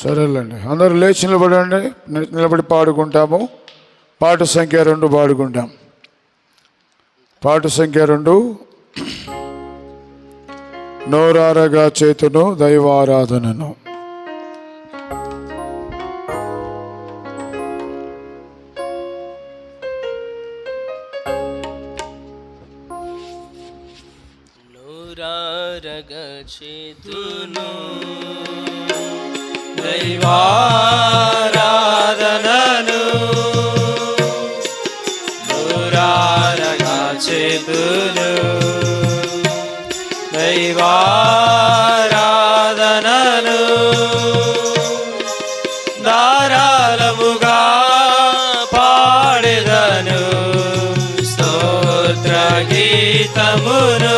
సరేలేండి, అందరూ లేచి నిలబడండి. నిలబడి పాడుకుంటాము. పాట సంఖ్య 2 పాడుకుంటాం. పాట సంఖ్య 2. నోరారగా చేతును దైవారాధనను. నోరారగా చేతును దైవారాధనను, నోరారగా చేతును దైవారాధనను, ధారాళముగా పాడెదను స్తోత్ర గీతమును,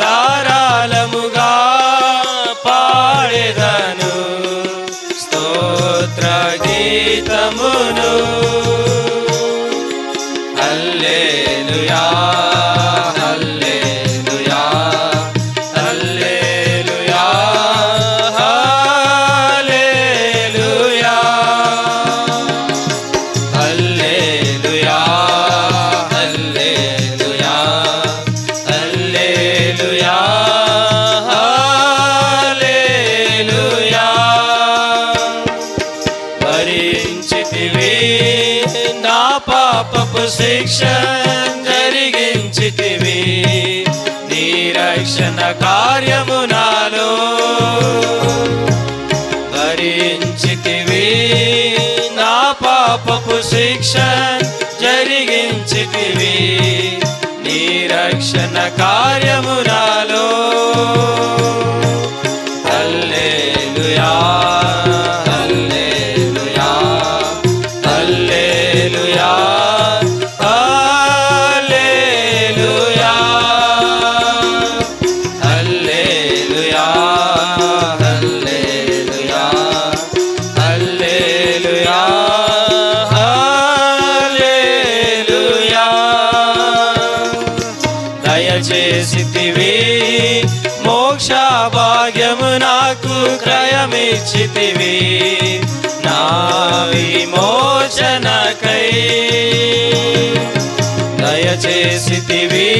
ధారాళముగా పాడెదను స్తోత్ర గీతమును. హల్లెలూయా హల్లెలూయా హల్లెలూయా హల్లెలూయా హల్లెలూయా హల్లెలూయా హల్లెలూయా హల్లెలూయా. భరించితివి నా పాపపు శిక్ష, జరిగించితివి నీ రక్షణ కార్యము నాలో. భరించితివి నా పాపపు శిక్ష, జరిగించితివి నీ రక్షణ కార్యము నాలో. హల్లెలూయా హల్లెలూయా హల్లెలూయా హల్లెలూయా హల్లెలూయా హల్లెలూయా హల్లెలూయా హల్లెలూయా. దయచేసితివి మోక్ష భాగ్యము నాకు క్రయమిచ్చితివి నా విమోచనకై. దయచేసితివి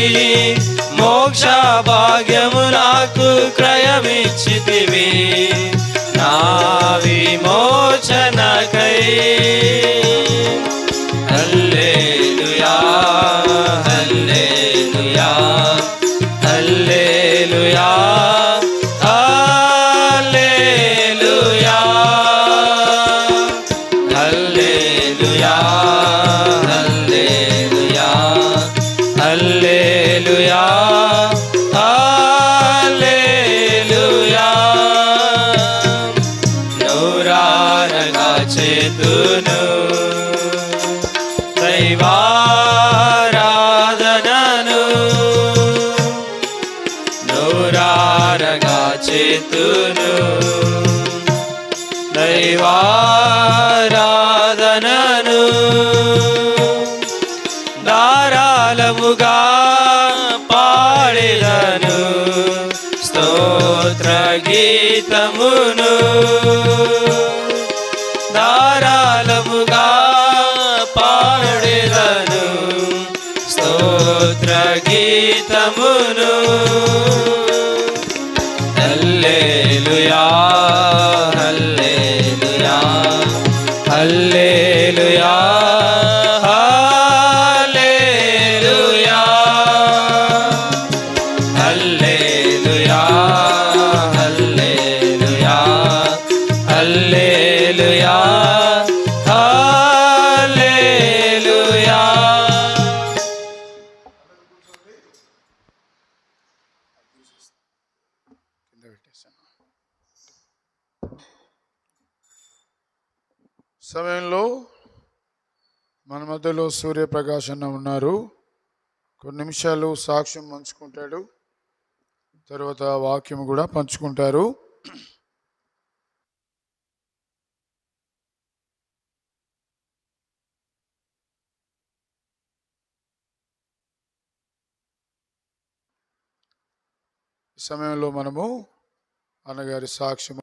మోక్ష భాగ్యము నాకు క్రయమిచ్చితివి నా విమోచనకై. హల్లెలూయా హల్లెలూయా హల్లెలూయా హల్లెలూయా హల్లెలూయా హల్లెలూయా హల్లెలూయా హల్లెలూయా. నోరారగా చేతును దైవారాధనను, నోరారగా చేతును దైవారాధనను, ధారాళముగా పాడెదను స్తోత్ర గీతమును, ధారాళముగా పాడెదను స్తోత్ర గీతమును. హల్లెలూయా హల్లెలూయా హల్లెలూయా హల్లెలూయా హల్లెలూయా హల్లెలూయా హల్లెలూయా హల్లెలూయా. సమయంలో మన మధ్యలో సూర్యప్రకాష్ అన్న ఉన్నారు. కొన్ని నిమిషాలు సాక్ష్యం పంచుకుంటాడు, తర్వాత వాక్యం కూడా పంచుకుంటారు. సమయంలో మనము అన్నగారి సాక్ష్యం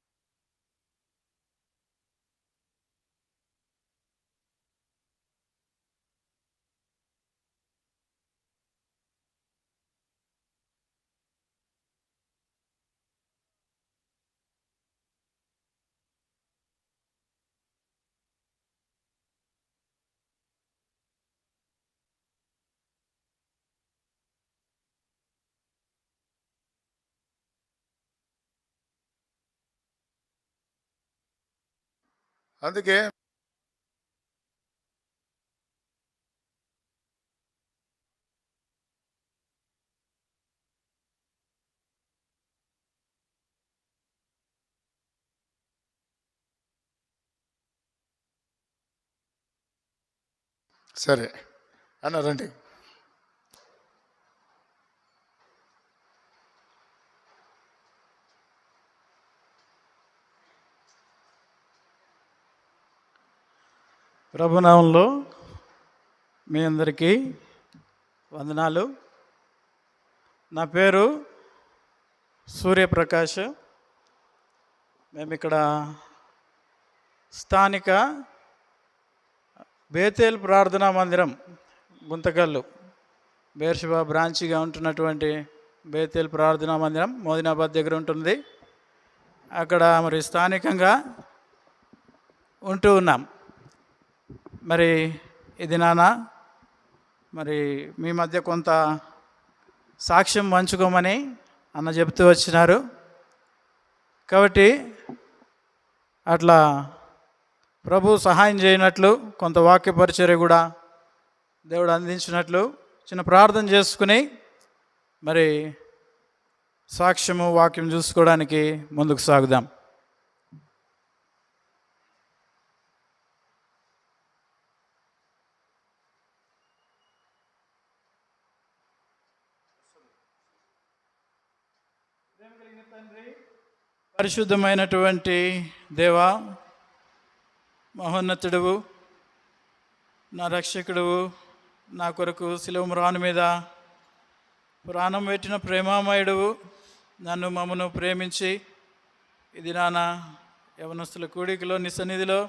అందుకే సరే అన్న రండి. ప్రభునామంలో మీ అందరికీ వందనాలు. నా పేరు సూర్యప్రకాష్. మేము ఇక్కడ స్థానిక బేతేల్ ప్రార్థనా మందిరం గుంతకల్లు బేర్షిబా బ్రాంచిగా ఉంటున్నటువంటి బేతేల్ ప్రార్థనా మందిరం మోదినాబాద్ దగ్గర ఉంటుంది. అక్కడ మరి స్థానికంగా ఉంటూ ఉన్నాం. మరి ఇది మరి మీ మధ్య కొంత సాక్ష్యం పంచుకోమని అన్న చెబుతూ వచ్చినారు. కాబట్టి అట్లా ప్రభు సహాయం చేయనట్లు కొంత వాక్య పరిచర్య కూడా దేవుడు అందించినట్లు చిన్న ప్రార్థన చేసుకుని మరి సాక్ష్యము వాక్యం చూసుకోవడానికి ముందుకు సాగుదాం. పరిశుద్ధమైనటువంటి దేవా, మహోన్నతుడువు, నా రక్షకుడువు, నా కొరకు శిలువ మ్రాను మీద ప్రాణం పెట్టిన ప్రేమామయుడువు, నన్ను మమ్మను ప్రేమించి ఇది యవనస్తుల కూడికలో నీ సన్నిధిలో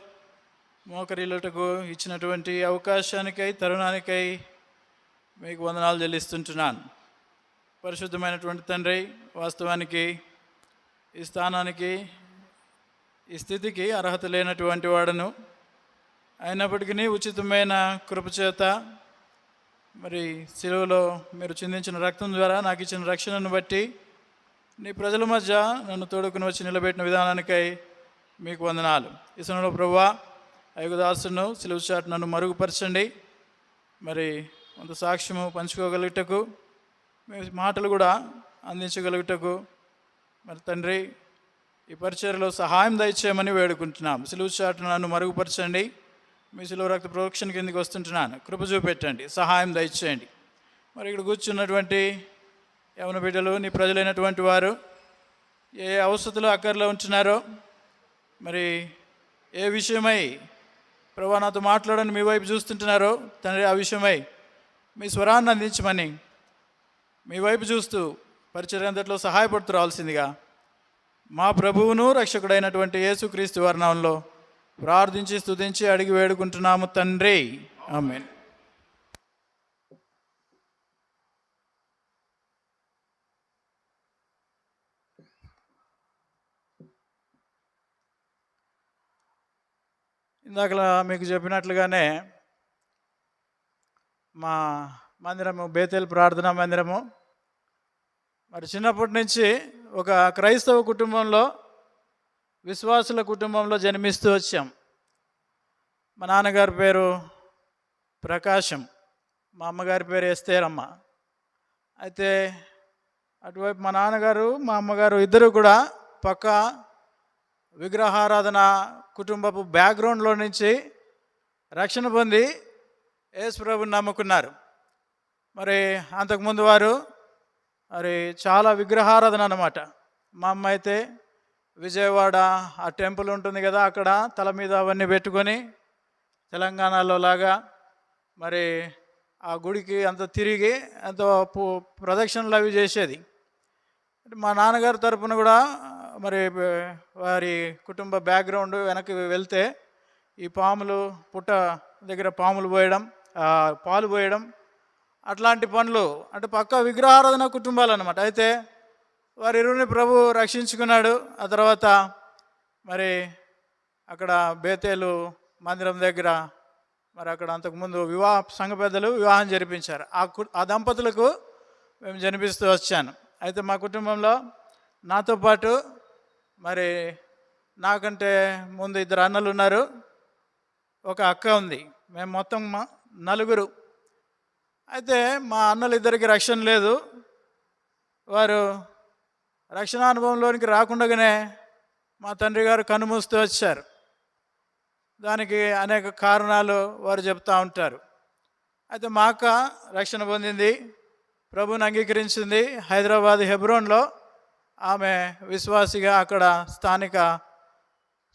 మోకరిల్లుటకు ఇచ్చినటువంటి అవకాశానికై తరుణానికై మీకు వందనాలు చెల్లిస్తుంటున్నాను. పరిశుద్ధమైనటువంటి తండ్రి, వాస్తవానికి ఈ స్థానానికి ఈ స్థితికి అర్హత లేనటువంటి వాడను. అయినప్పటికీ ఉచితమైన కృపచేత మరి శిలువలో మీరు చిందించిన రక్తం ద్వారా నాకు ఇచ్చిన రక్షణను బట్టి నీ ప్రజల మధ్య నన్ను తోడుకుని వచ్చి నిలబెట్టిన విధానానికై మీకు వందనాలు. ఈ సమయంలో ప్రభువా, ఐగుదాసును శిలువ చాటు నన్ను మరుగుపరచండి. మరి కొంత సాక్ష్యము పంచుకోగలుగుటకు, మీ మాటలు కూడా అందించగలుగుటకు మరి తండ్రి ఈ పరిచర్యలో సహాయం దయచేయమని వేడుకుంటున్నాం. సిలువ చాటు నన్ను మరుగుపరచండి. మీ సిలువ రక్త ప్రోక్షణ కిందకి వస్తుంటున్నాను. కృప చూపెట్టండి, సహాయం దయచేయండి. మరి ఇక్కడ కూర్చున్నటువంటి యవన బిడ్డలు, నీ ప్రజలైనటువంటి వారు ఏ అవసరతలు అక్కర్లో ఉంటున్నారో, మరి ఏ విషయమై ప్రభువా నాతో మాట్లాడని మీ వైపు చూస్తుంటున్నారో తండ్రి, ఆ విషయమై మీ స్వరాన్ని అందించమని మీ వైపు చూస్తూ పరిచర్య అంతట్లో సహాయపడుతూ రావాల్సిందిగా మా ప్రభువును రక్షకుడైనటువంటి యేసుక్రీస్తు వారి నామములో ప్రార్థించి స్తుతించి అడిగి వేడుకుంటున్నాము తండ్రి, ఆమేన్. ఇందాకలా మీకు చెప్పినట్లుగానే మా మందిరము బేతేల్ ప్రార్థనా మందిరము మరి చిన్నప్పటి నుంచి ఒక క్రైస్తవ కుటుంబంలో, విశ్వాసుల కుటుంబంలో జన్మిస్తూ వచ్చాం. మా నాన్నగారి పేరు ప్రకాశం, మా అమ్మగారి పేరు ఎస్తేరమ్మ. అయితే అటువైపు మా నాన్నగారు మా అమ్మగారు ఇద్దరు కూడా పక్క విగ్రహారాధన కుటుంబపు బ్యాక్గ్రౌండ్లో నుంచి రక్షణ పొంది యేసు ప్రభువుని నమ్ముకున్నారు. మరి అంతకుముందు వారు మరి చాలా విగ్రహారాధన అన్నమాట. మా అమ్మ అయితే విజయవాడ ఆ టెంపుల్ ఉంటుంది కదా, అక్కడ తల మీద అవన్నీ పెట్టుకొని తెలంగాణలో లాగా మరి ఆ గుడికి అంత తిరిగి అంత ప్రదక్షిణలు అవి చేసేది. మా నాన్నగారి తరపున కూడా మరి వారి కుటుంబ బ్యాక్గ్రౌండ్ వెనక్కి వెళ్తే ఈ పాములు పుట్ట దగ్గర పాములు పోయడం, పాలు పోయడం, అట్లాంటి పనులు, అంటే పక్కా విగ్రహారాధన కుటుంబాలు అన్నమాట. అయితే వారి ఇరువుని ప్రభు రక్షించుకున్నాడు. ఆ తర్వాత మరి అక్కడ బేతేలు మందిరం దగ్గర మరి అక్కడ అంతకుముందు సంఘ పెద్దలు వివాహం జరిపించారు. ఆ దంపతులకు మేము జనిపిస్తూ వచ్చాను. అయితే మా కుటుంబంలో నాతో పాటు మరి నాకంటే ముందు 2 అన్నలు ఉన్నారు, ఒక అక్క ఉంది. మేము మొత్తం నలుగురు. అయితే మా అన్నలు ఇద్దరికి రక్షణ లేదు. వారు రక్షణ అనుభవంలోనికి రాకుండానే మా తండ్రి గారు కన్నుమూస్తూ వచ్చారు. దానికి అనేక కారణాలు వారు చెప్తూ ఉంటారు. అయితే మా అక్క రక్షణ పొందింది, ప్రభువుని అంగీకరించింది. హైదరాబాద్ హెబ్రోన్లో ఆమె విశ్వాసిగా అక్కడ స్థానిక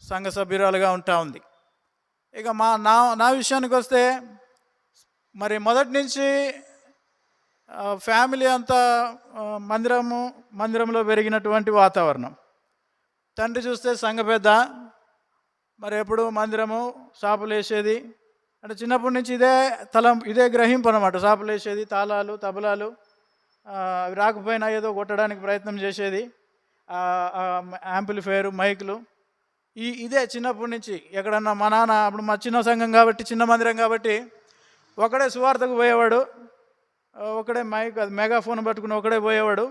సంఘ సభ్యురాలుగా ఉంటా ఉంది. ఇక నా విషయానికి వస్తే, మరి మొదటి నుంచి ఫ్యామిలీ అంతా మందిరంలో పెరిగినటువంటి వాతావరణం. తండ్రి చూస్తే సంఘ పెద్ద, మరి ఎప్పుడు మందిరము షాపులు వేసేది. అంటే చిన్నప్పటి నుంచి ఇదే గ్రహింపు అనమాట. షాపులు వేసేది, తాళాలు, తబలాలు అవి రాకపోయినా ఏదో కొట్టడానికి ప్రయత్నం చేసేది, యాంప్లిఫైర్, మైకులు, ఇదే చిన్నప్పటి నుంచి. ఎక్కడన్నా మా నాన్న అప్పుడు మా చిన్న సంఘం కాబట్టి, చిన్న మందిరం కాబట్టి, ఒకడే సువార్తకు పోయేవాడు, ఒకడే మైక్ మెగాఫోన్ పట్టుకుని ఒకడే పోయేవాడు.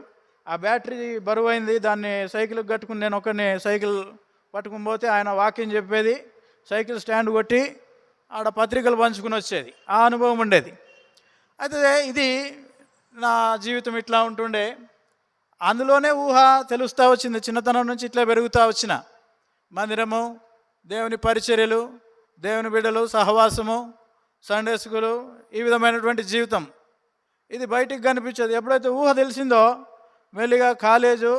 ఆ బ్యాటరీ బరువు అయింది, దాన్ని సైకిల్కి కట్టుకుని నేను ఒకరిని సైకిల్ పట్టుకుని పోతే ఆయన వాక్యం చెప్పేది, సైకిల్ స్టాండ్ కొట్టి ఆడ పత్రికలు పంచుకుని వచ్చేది. ఆ అనుభవం ఉండేది. అయితే ఇది నా జీవితం ఇట్లా ఉంటుండే. అందులోనే ఊహ తెలుస్తూ వచ్చింది. చిన్నతనం నుంచి ఇట్లా పెరుగుతూ వచ్చిన మందిరము, దేవుని పరిచర్యలు, దేవుని బిడ్డలు, సహవాసము, సండే స్కూలు, ఈ విధమైనటువంటి జీవితం ఇది బయటికి కనిపించేది. ఎప్పుడైతే ఊహ తెలిసిందో మెల్లిగా కాలేజు,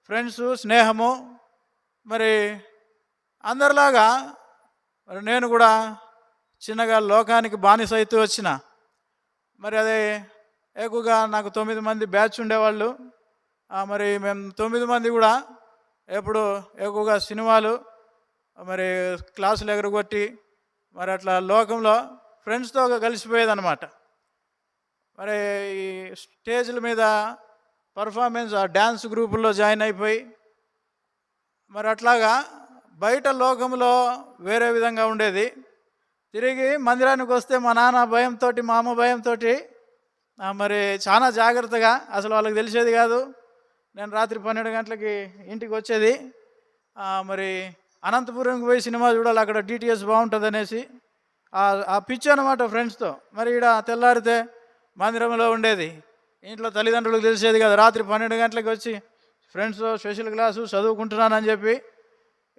ఫ్రెండ్స్, స్నేహము, మరి అందరిలాగా మరి నేను కూడా చిన్నగా లోకానికి బానిస అవుతూ వచ్చిన. మరి అదే ఎక్కువగా నాకు 9 మంది బ్యాచ్ ఉండేవాళ్ళు. మరి మేము 9 మంది కూడా ఎప్పుడు ఎక్కువగా సినిమాలు, మరి క్లాసులు ఎగరగొట్టి మరి అట్లా లోకంలో ఫ్రెండ్స్తో కలిసిపోయేదన్నమాట. మరి ఈ స్టేజ్ల మీద పర్ఫార్మెన్స్, ఆ డ్యాన్స్ గ్రూపుల్లో జాయిన్ అయిపోయి మరి అట్లాగా బయట లోకంలో వేరే విధంగా ఉండేది. తిరిగి మందిరానికి వస్తే మా నాన్న భయంతో, మా అమ్మ భయంతో మరి చాలా జాగ్రత్తగా, అసలు వాళ్ళకి తెలిసేది కాదు. నేను రాత్రి 12 గంటలకి ఇంటికి వచ్చేది. మరి అనంతపురంకి పోయి సినిమా చూడాలి, అక్కడ డిటిఎస్ బాగుంటుంది అనేసి ఆ పిచ్చి అనమాట ఫ్రెండ్స్తో. మరి ఇక్కడ తెల్లారితే మందిరంలో ఉండేది. ఇంట్లో తల్లిదండ్రులకు తెలిసేది కదా. రాత్రి 12 గంటలకి వచ్చి ఫ్రెండ్స్తో స్పెషల్ క్లాసు చదువుకుంటున్నానని చెప్పి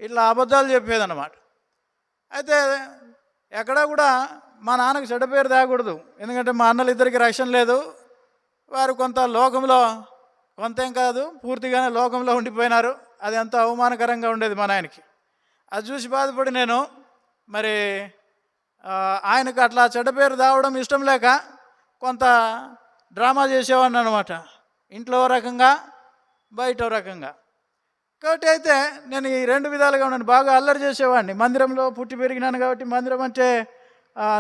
ఇట్లా అబద్ధాలు చెప్పేదన్నమాట. అయితే ఎక్కడా కూడా మా నాన్నకు చెడ్డ పేరు తేకూడదు. ఎందుకంటే మా అన్నలు ఇద్దరికి రక్షణ లేదు. వారు కొంత లోకంలో, కొంతేం కాదు పూర్తిగానే లోకంలో ఉండిపోయినారు. అది ఎంతో అవమానకరంగా ఉండేది మా నాయనకి. అది చూసి బాధపడి నేను మరి ఆయనకు అట్లా చెడ్డ పేరు తేవడం ఇష్టం లేక కొంత డ్రామా చేసేవాడిని అనమాట. ఇంట్లో రకంగా, బయట రకంగా. కాబట్టి అయితే నేను ఈ 2 విధాలుగా ఉన్నాను. బాగా అల్లరి చేసేవాడిని. మందిరంలో పుట్టి పెరిగినాను కాబట్టి మందిరం అంటే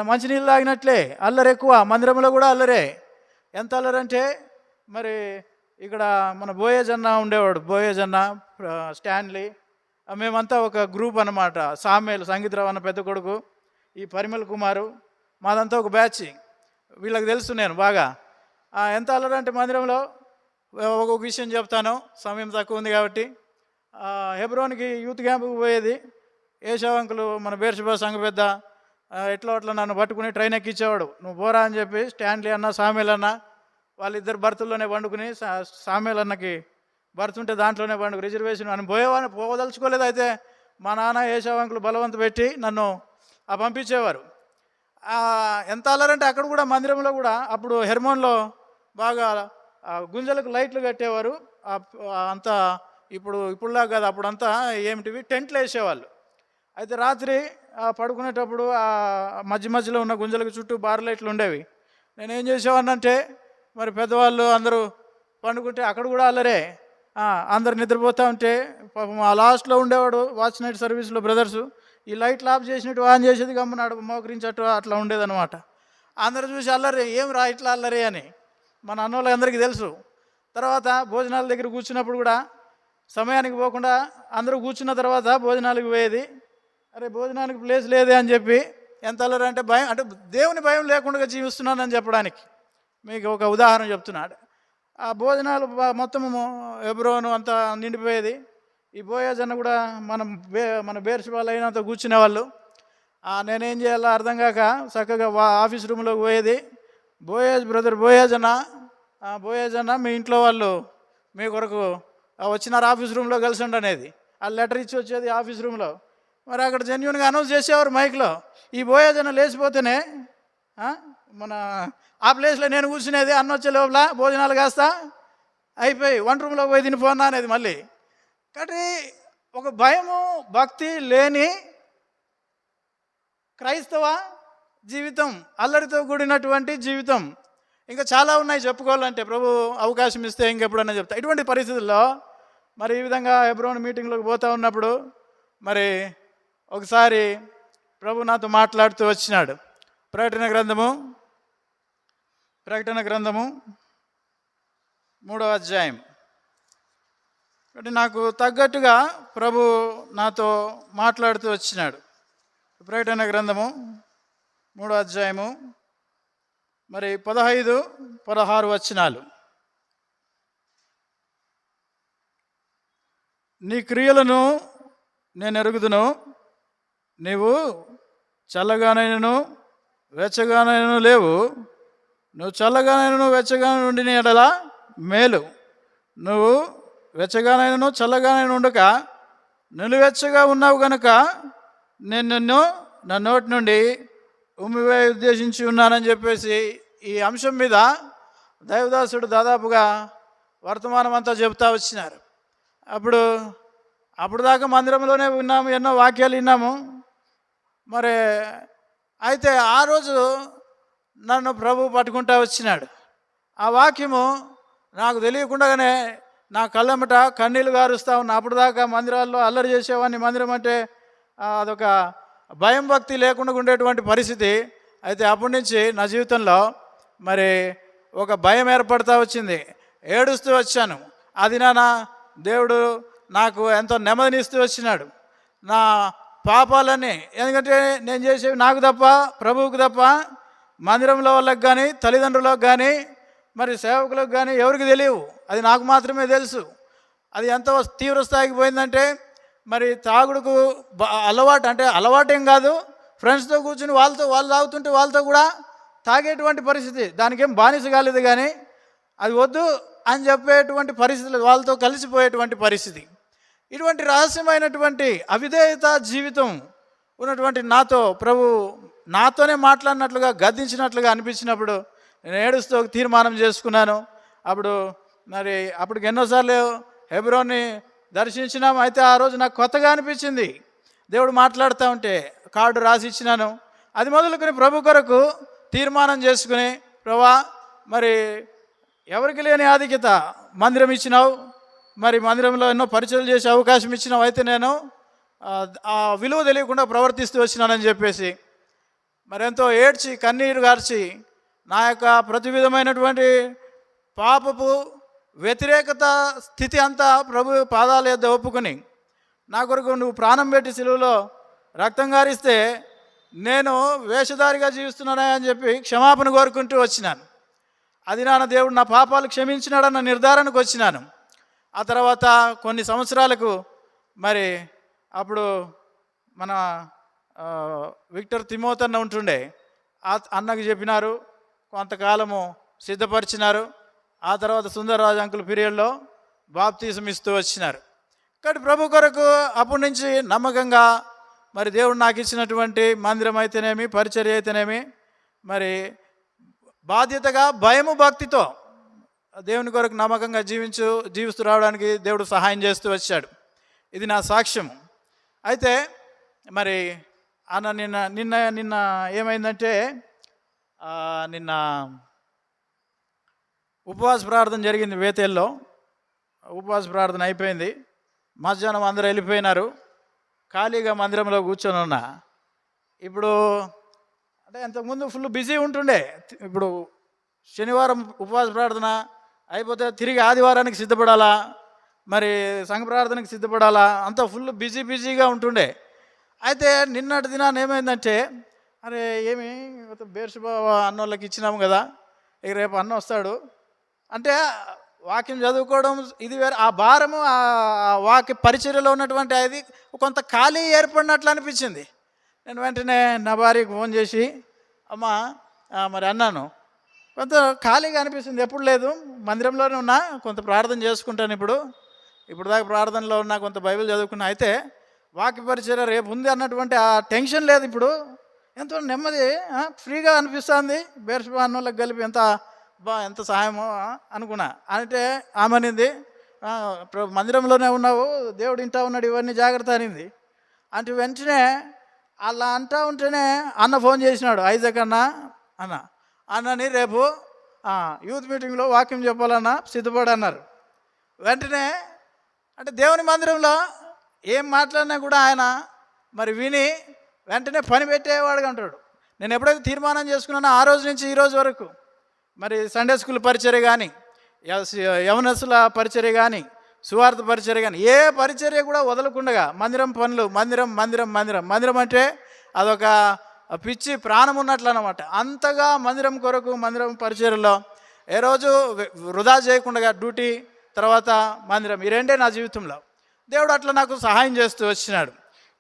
మంచినీళ్ళు తాగినట్లే అల్లరి ఎక్కువ. మందిరంలో కూడా అల్లరే. ఎంత అల్లరి అంటే మరి ఇక్కడ మన బోయేజన్న ఉండేవాడు, బోయేజన్న, స్టాన్లీ, మేమంతా ఒక గ్రూప్ అనమాట. సామేలు, సంగీతరావు అన్న పెద్ద కొడుకు, ఈ పరిమళ కుమారు, మాదంతా ఒక బ్యాచ్. వీళ్ళకి తెలుసు నేను బాగా. ఎంత అల్లరి అంటే మందిరంలో ఒక్కొక్క విషయం చెప్తాను, సమయం తక్కువ ఉంది కాబట్టి. హెబ్రోన్కి యూత్ క్యాంపుకి పోయేది. ఏషావంకులు మన బేర్షబా సంఘ పెద్ద ఎట్లా అట్లా నన్ను పట్టుకుని ట్రైన్ ఎక్కించేవాడు. నువ్వు పోరా అని చెప్పి స్టాన్లీ అన్న, సామేల్ అన్న వాళ్ళిద్దరు బర్తుల్లోనే పండుకుని, సామేల్ అన్నకి బర్త్ ఉంటే దాంట్లోనే పండుకు రిజర్వేషన్ అని పోదలుచుకోలేదు. అయితే మా నాన్న ఏషావంకులు బలవంత పెట్టి నన్ను పంపించేవారు. ఎంత అల్లరంటే అక్కడ కూడా మందిరంలో కూడా అప్పుడు హెర్మోన్లో బాగా గుంజలకు లైట్లు కట్టేవారు. అంతా ఇప్పుడులా కాదు, అప్పుడంతా ఏమిటివి టెంట్లు వేసేవాళ్ళు. అయితే రాత్రి పడుకునేటప్పుడు మధ్య మధ్యలో ఉన్న గుంజలకు చుట్టూ బార్ లైట్లు ఉండేవి. నేనేం చేసేవాడినంటే మరి పెద్దవాళ్ళు అందరూ పండుకుంటే అక్కడ కూడా అల్లరే. అందరు నిద్రపోతూ ఉంటే పాపం ఆ లాస్ట్లో ఉండేవాడు వాచ్ నైట్ సర్వీస్లో బ్రదర్సు, ఈ లైట్లు ఆఫ్ చేసినట్టు ఆన్ చేసేది, గమ్మన్నాడు మోకరించట్టు అట్లా ఉండేదన్నమాట. అందరూ చూసి అల్లరి, ఏం రా ఇట్లా అల్లరి అని మన అన్నోళ్ళకి అందరికీ తెలుసు. తర్వాత భోజనాల దగ్గర కూర్చున్నప్పుడు కూడా సమయానికి పోకుండా అందరూ కూర్చున్న తర్వాత భోజనాలకు పోయేది. అరే భోజనానికి ప్లేస్ లేదే అని చెప్పి ఎంత అల్లరి అంటే భయం, అంటే దేవుని భయం లేకుండా జీవిస్తున్నానని చెప్పడానికి మీకు ఒక ఉదాహరణ చెప్తున్నాడు. ఆ భోజనాలు మొత్తము హెబ్రోను అంతా నిండిపోయేది. ఈ బోయాజ్ అన్న కూడా మన బేర్షిబాలు అయినంత కూర్చునే వాళ్ళు. నేనేం చేయాలో అర్థం కాక చక్కగా ఆఫీస్ రూమ్లోకి పోయేది. బ్రదర్ బోయాజ్ అన్న మీ ఇంట్లో వాళ్ళు మీ కొరకు వచ్చినారు ఆఫీస్ రూమ్లో కలిసి ఉండనేది. ఆ లెటర్ ఇచ్చి వచ్చేది ఆఫీస్ రూమ్లో. మరి అక్కడ జెన్యున్గా అనౌన్స్ చేసేవారు మైక్లో. ఈ బోయాజ్ అన్న లేచిపోతేనే మన ఆ ప్లేస్లో నేను కూర్చునేది. అన్న వచ్చే లోపల భోజనాలు కాస్తా అయిపోయి వంట రూమ్లోకి పోయి తినిపోన్నా అనేది మళ్ళీ. కాబట్టి ఒక భయము భక్తి లేని క్రైస్తవ జీవితం, అల్లరితో కూడినటువంటి జీవితం. ఇంకా చాలా ఉన్నాయి చెప్పుకోవాలంటే, ప్రభు అవకాశం ఇస్తే ఇంకెప్పుడన్నా చెప్తా. ఇటువంటి పరిస్థితుల్లో మరి ఈ విధంగా హెబ్రోన్ మీటింగ్లోకి పోతూ ఉన్నప్పుడు మరి ఒకసారి ప్రభు నాతో మాట్లాడుతూ వచ్చినాడు. ప్రకటన గ్రంథము 3వ అధ్యాయం. కాబట్టి నాకు తగ్గట్టుగా ప్రభు నాతో మాట్లాడుతూ వచ్చినాడు. ప్రకటన గ్రంథము 3వ అధ్యాయము మరి 15, 16 వచనాలు. నీ క్రియలను నేను ఎరుగుదును, నీవు చల్లగానైనను వెచ్చగానైనను లేవు. నువ్వు చల్లగానైనను వెచ్చగానే ఉండిన ఎడల మేలు. నువ్వు వెచ్చగానైనను చల్లగానైనా ఉండక నిలువెచ్చగా ఉన్నావు గనుక నేను నా నోటి నుండి ఉమ్మివే ఉద్దేశించి ఉన్నానని చెప్పేసి ఈ అంశం మీద దైవదాసుడు దాదాపుగా వర్తమానం అంతా చెబుతూ వచ్చినారు. అప్పుడు దాకా మందిరంలోనే విన్నాము, ఎన్నో వాక్యాలు విన్నాము. మరి అయితే ఆ రోజు నన్ను ప్రభు పట్టుకుంటా వచ్చినాడు. ఆ వాక్యము నాకు తెలియకుండానే నా కళ్ళమ్మట కన్నీళ్ళు గారుస్తూ ఉన్నా. అప్పుడు దాకా మందిరాల్లో అల్లరి చేసేవాడిని. మందిరం అంటే అదొక భయం భక్తి లేకుండా ఉండేటువంటి పరిస్థితి. అయితే అప్పటి నుంచి నా జీవితంలో మరి ఒక భయం ఏర్పడుతూ వచ్చింది. ఏడుస్తూ వచ్చాను. అది దేవుడు నాకు ఎంతో నెమ్మదినిస్తూ వచ్చినాడు. నా పాపాలన్నీ, ఎందుకంటే నేను చేసేవి నాకు తప్ప, ప్రభువుకు తప్ప, మందిరంలో వాళ్ళకి కానీ, తల్లిదండ్రులకు కానీ, మరి సేవకులకు కానీ ఎవరికి తెలియవు. అది నాకు మాత్రమే తెలుసు. అది ఎంత తీవ్ర స్థాయికి పోయిందంటే మరి తాగుడుకు అలవాటు, అంటే అలవాటేం కాదు, ఫ్రెండ్స్తో కూర్చుని వాళ్ళు తాగుతుంటే వాళ్ళతో కూడా తాగేటువంటి పరిస్థితి. దానికేం బానిస కాలేదు, కానీ అది వద్దు అని చెప్పేటువంటి పరిస్థితులు, వాళ్ళతో కలిసిపోయేటువంటి పరిస్థితి. ఇటువంటి రహస్యమైనటువంటి అవిధేయత జీవితం ఉన్నటువంటి నాతోనే మాట్లాడినట్లుగా, గద్దించినట్లుగా అనిపించినప్పుడు నేను ఏడుస్తూ ఒక తీర్మానం చేసుకున్నాను. అప్పటికి ఎన్నోసార్లు హెబ్రోన్ని దర్శించినాము. అయితే ఆ రోజు నాకు కొత్తగా అనిపించింది. దేవుడు మాట్లాడుతూ ఉంటే కార్డు రాసి ఇచ్చినాను. అది మొదలుకొని ప్రభు కొరకు తీర్మానం చేసుకుని, ప్రభా మరి ఎవరికి లేని ఆధిక్యత మందిరం ఇచ్చినావు, మరి మందిరంలో ఎన్నో పరిచయాలు చేసే అవకాశం ఇచ్చినావు. అయితే నేను ఆ విలువ తెలియకుండా ప్రవర్తిస్తూ వచ్చినానని చెప్పేసి మరి ఎంతో ఏడ్చి కన్నీరు గార్చి నా యొక్క ప్రతి విధమైనటువంటి పాపపు వ్యతిరేకత స్థితి అంతా ప్రభు పాదాల యొద్ద ఒప్పుకొని, నా కొరకు నువ్వు ప్రాణం పెట్టి సిలువలో రక్తం గారిస్తే నేను వేషధారిగా జీవిస్తున్నానా అని చెప్పి క్షమాపణ కోరుకుంటూ వచ్చినాను. అది దేవుడు నా పాపాలు క్షమించినాడన్న నిర్ధారణకు వచ్చినాను. ఆ తర్వాత కొన్ని సంవత్సరాలకు మరి అప్పుడు మన విక్టర్ తిమోతన్న ఉంటుండే, అన్నకు చెప్పినారు, కొంతకాలము సిద్ధపరిచినారు. ఆ తర్వాత సుందరరాజు అంకుల్ పీరియడ్లో బాప్తీసం ఇస్తూ వచ్చినారు. కాబట్టి ప్రభు కొరకు అప్పటి నుంచి నమ్మకంగా మరి దేవుడు నాకు ఇచ్చినటువంటి మందిరం అయితేనేమి, పరిచర్య అయితేనేమి, మరి బాధ్యతగా భయము భక్తితో దేవుని కొరకు నమ్మకంగా జీవిస్తూ రావడానికి దేవుడు సహాయం చేస్తూ వచ్చాడు. ఇది నా సాక్ష్యం. అయితే మరి అన్న నిన్న ఏమైందంటే, నిన్న ఉపవాస ప్రార్థన జరిగింది వేతేల్లో. ఉపవాస ప్రార్థన అయిపోయింది. మధ్యాహ్నం అందరూ వెళ్ళిపోయినారు. ఖాళీగా మందిరంలో కూర్చొని ఉన్నా. ఇప్పుడు అంటే ఇంతకుముందు ఫుల్ బిజీ ఉంటుండే. ఇప్పుడు శనివారం ఉపవాస ప్రార్థన అయిపోతే తిరిగి ఆదివారానికి సిద్ధపడాలా, మరి సంఘ ప్రార్థనకి సిద్ధపడాలా, అంతా ఫుల్ బిజీగా ఉంటుండే. అయితే నిన్నటి దినాన్ని ఏమైందంటే, అరే ఏమి బేర్షిబా అన్నోళ్ళకి ఇచ్చినాము కదా, ఇక రేపు అన్న వస్తాడు అంటే వాక్యం చదువుకోవడం ఇది వేరే, ఆ భారము ఆ వాక్య పరిచర్యలో ఉన్నటువంటి అది కొంత ఖాళీ ఏర్పడినట్లు అనిపించింది. నేను వెంటనే నా భార్యకు ఫోన్ చేసి, అమ్మా మరి అన్నాను, కొంత ఖాళీగా అనిపిస్తుంది, ఎప్పుడు లేదు, మందిరంలోనే ఉన్నా, కొంత ప్రార్థన చేసుకుంటాను, ఇప్పుడు దాకా ప్రార్థనలో ఉన్నా, కొంత బైబిల్ చదువుకున్నా, అయితే వాక్య పరిచర్య రేపు ఉంది అన్నటువంటి ఆ టెన్షన్ లేదు, ఇప్పుడు ఎంతో నెమ్మది, ఫ్రీగా అనిపిస్తుంది. బేర్షబా అన్నోళ్ళకి కలిపి ఎంత సహాయమో అనుకున్నా. అంటే ఆమె అనింది, మందిరంలోనే ఉన్నావు, దేవుడు ఇంటా ఉన్నాడు, ఇవన్నీ జాగ్రత్త అనింది. అంటే వెంటనే అలా అంటా ఉంటేనే అన్న ఫోన్ చేసినాడు, ఐజక్ అన్నని రేపు యూత్ మీటింగ్లో వాక్యం చెప్పాలన్నా సిద్ధపడి అన్నారు. వెంటనే అంటే దేవుని మందిరంలో ఏం మాట్లాడినా కూడా ఆయన మరి విని వెంటనే పని పెట్టేవాడుగా ఉంటాడు. నేను ఎప్పుడైతే తీర్మానం చేసుకున్నానో ఆ రోజు నుంచి ఈ రోజు వరకు మరి సండే స్కూల్ పరిచర్య కానీ, యవనస్తుల పరిచర్య కానీ, సువార్త పరిచర్య కానీ, ఏ పరిచర్య కూడా వదలకుండగా మందిరం పనులు, మందిరం అంటే అదొక పిచ్చి ప్రాణం ఉన్నట్లు అన్నమాట. అంతగా మందిరం కొరకు, మందిరం పరిచర్యలో ఏ రోజు వృధా చేయకుండా డ్యూటీ తర్వాత మందిరం, ఈ రెండే నా జీవితంలో. దేవుడు అట్లా నాకు సహాయం చేస్తూ వచ్చినాడు.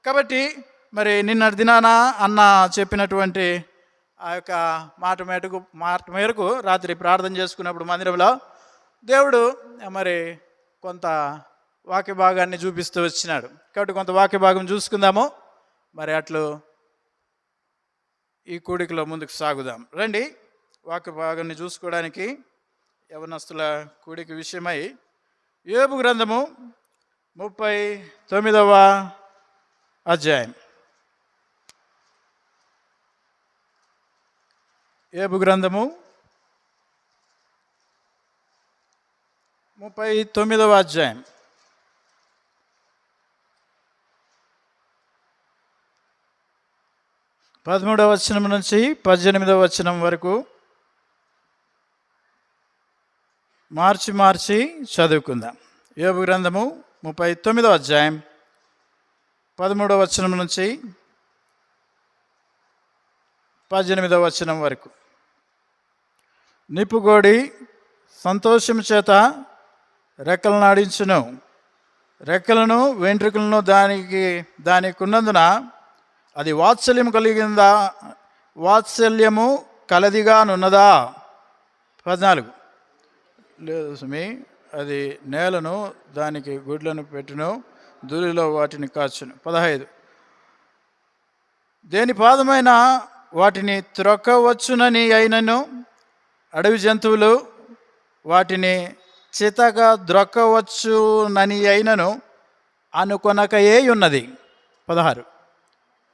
కాబట్టి మరి నిన్నటి దినాన అన్న చెప్పినటువంటి ఆ యొక్క మాట మేరకు రాత్రి ప్రార్థన చేసుకున్నప్పుడు మందిరంలో దేవుడు మరి కొంత వాక్య భాగాన్ని చూపిస్తూ వచ్చినాడు. కాబట్టి కొంత వాక్య భాగం చూసుకుందాము. మరి అట్లు ఈ కూడికలో ముందుకు సాగుదాం. రండి, వాక్య భాగాన్ని చూసుకోవడానికి యవనస్తుల కూడిక విషయమై యోబు గ్రంథము 39వ అధ్యాయం. యోబు గ్రంథము 39వ అధ్యాయం. పదమూడవ వచనం నుంచి 18వ వచనం వరకు మార్చి చదువుకుందాం. యోబు గ్రంథము 39వ అధ్యాయం 13వ వచనం నుంచి 18వ వచనం వరకు. నిప్పుగోడి సంతోషం చేత రెక్కలను ఆడించును, రెక్కలను వెంట్రుకలను దానికి ఉన్నందున అది వాత్సల్యము కలదిగానున్నదా. 14. లేదు సుమి, అది నేలను దానికి గుడ్లను పెట్టును, ధూళిలో వాటిని కాచును. 15. దేని పాదమైన వాటిని త్రొక్కవచ్చునని అయినను, అడవి జంతువులు వాటిని చితగా ద్రొక్కవచ్చునని అయినను అనుకొనకయే ఉన్నది. 16.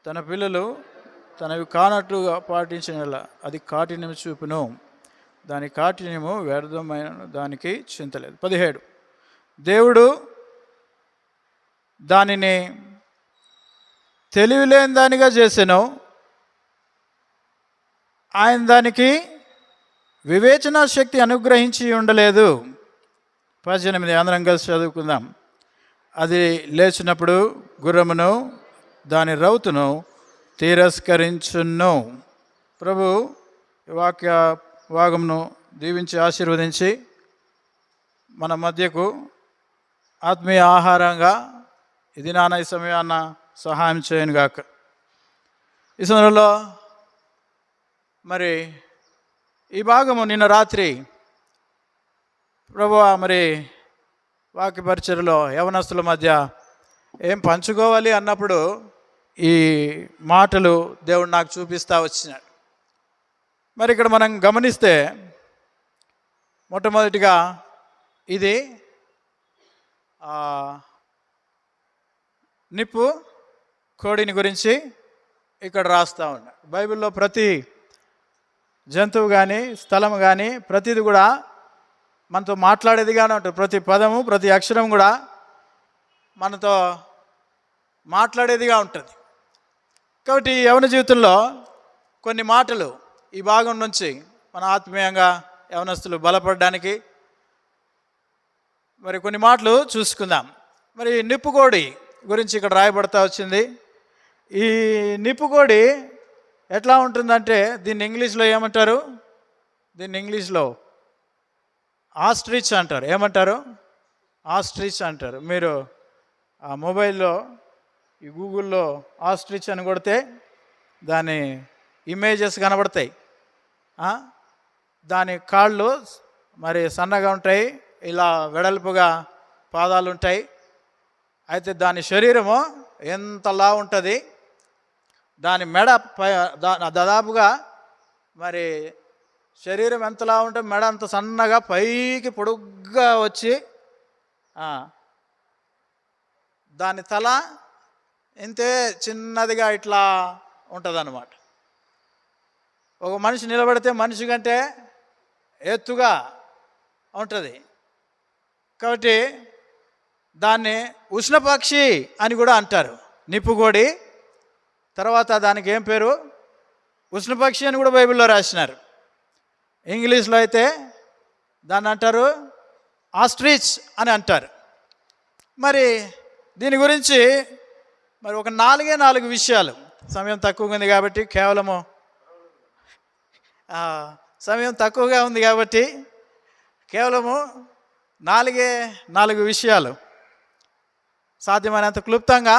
తన పిల్లలు తనవి కానట్లుగా పాటించిన అది కాఠిన్యం చూపును, దాని కాఠిన్యము వ్యర్థమైన దానికి చింతలేదు. 17. దేవుడు దానిని తెలివిలేని దానిగా చేసెను, ఆయన దానికి వివేచన శక్తి అనుగ్రహించి ఉండలేదు. 18. అందరం కలిసి చదువుకుందాం. అది లేచినప్పుడు గుర్రమును దాని రౌతును తిరస్కరించును. ప్రభు వాక్య భాగమును దీవించి ఆశీర్వదించి మన మధ్యకు ఆత్మీయ ఆహారంగా ఇది నాన్న ఈ సమయాన్న సహాయం చేయను గాక. ఈ సమయంలో మరి ఈ భాగము నిన్న రాత్రి ప్రభువా మరి వాక్య పరిచర్యలో యవనస్తుల మధ్య ఏం పంచుకోవాలి అన్నప్పుడు ఈ మాటలు దేవుడు నాకు చూపిస్తూ వచ్చినాడు. మరి ఇక్కడ మనం గమనిస్తే మొట్టమొదటిగా ఇది నిప్పు కోడిని గురించి ఇక్కడ రాస్తూ ఉన్నాడు. బైబిల్లో ప్రతి జంతువు కానీ స్థలం కానీ ప్రతిది కూడా మనతో మాట్లాడేదిగానే ఉంటుంది. ప్రతి పదము ప్రతి అక్షరం కూడా మనతో మాట్లాడేదిగా ఉంటుంది. కాబట్టి యవన జీవితంలో కొన్ని మాటలు ఈ భాగం నుంచి మన ఆత్మీయంగా యవనస్తులు బలపడడానికి మరి కొన్ని మాటలు చూసుకుందాం. మరి నిప్పుకోడి గురించి ఇక్కడ రాయబడతా వచ్చింది. ఈ నిప్పుకోడి ఎట్లా ఉంటుందంటే దీన్ని ఇంగ్లీష్లో ఏమంటారు? దీన్ని ఇంగ్లీష్లో ఆస్ట్రిచ్ అంటారు. ఏమంటారు? ఆస్ట్రిచ్ అంటారు. మీరు ఆ మొబైల్లో ఈ గూగుల్లో ఆస్ట్రిచ్ అని కొడితే దాని ఇమేజెస్ కనబడతాయి. దాని కాళ్ళు మరి సన్నగా ఉంటాయి, ఇలా వెడల్పుగా పాదాలు ఉంటాయి. అయితే దాని శరీరము ఎంతలా ఉంటుంది, దాని మెడ దాదాపుగా మరి శరీరం ఎంతలా ఉంటే మెడ అంత సన్నగా పైకి పొడుగ్గా వచ్చి దాని తల ఇంతే చిన్నదిగా ఇట్లా ఉంటుంది అన్నమాట. ఒక మనిషి నిలబడితే మనిషి కంటే ఎత్తుగా ఉంటుంది. కాబట్టి దాన్ని ఉష్ణపక్షి అని కూడా అంటారు. నిప్పుకోడి తర్వాత దానికి ఏం పేరు? ఉష్ణపక్షి అని కూడా బైబిల్లో రాసినారు. ఇంగ్లీష్లో అయితే దాన్ని అంటారు ఆస్ట్రిచ్ అని అంటారు. మరి దీని గురించి మరి ఒక 4 విషయాలు, సమయం తక్కువగా ఉంది కాబట్టి కేవలము సమయం తక్కువగా ఉంది కాబట్టి కేవలము 4 విషయాలు సాధ్యమైనంత క్లుప్తంగా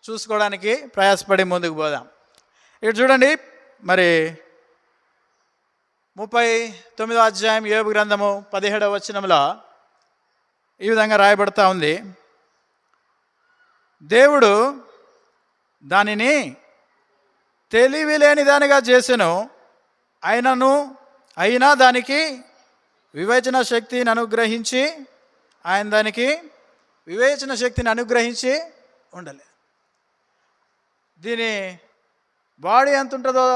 చూసుకోవడానికి ప్రయాసపడి ముందుకు పోదాం. ఇక్కడ చూడండి, మరి 39వ అధ్యాయం యోబు గ్రంథము 17వ వచనంలో ఈ విధంగా రాయబడతా ఉంది. దేవుడు దానిని తెలివి లేని దానిగా చేసెను, అయినా దానికి వివేచన శక్తిని అనుగ్రహించి ఉండలేదు. దీని బాడీ ఎంత ఉంటుందో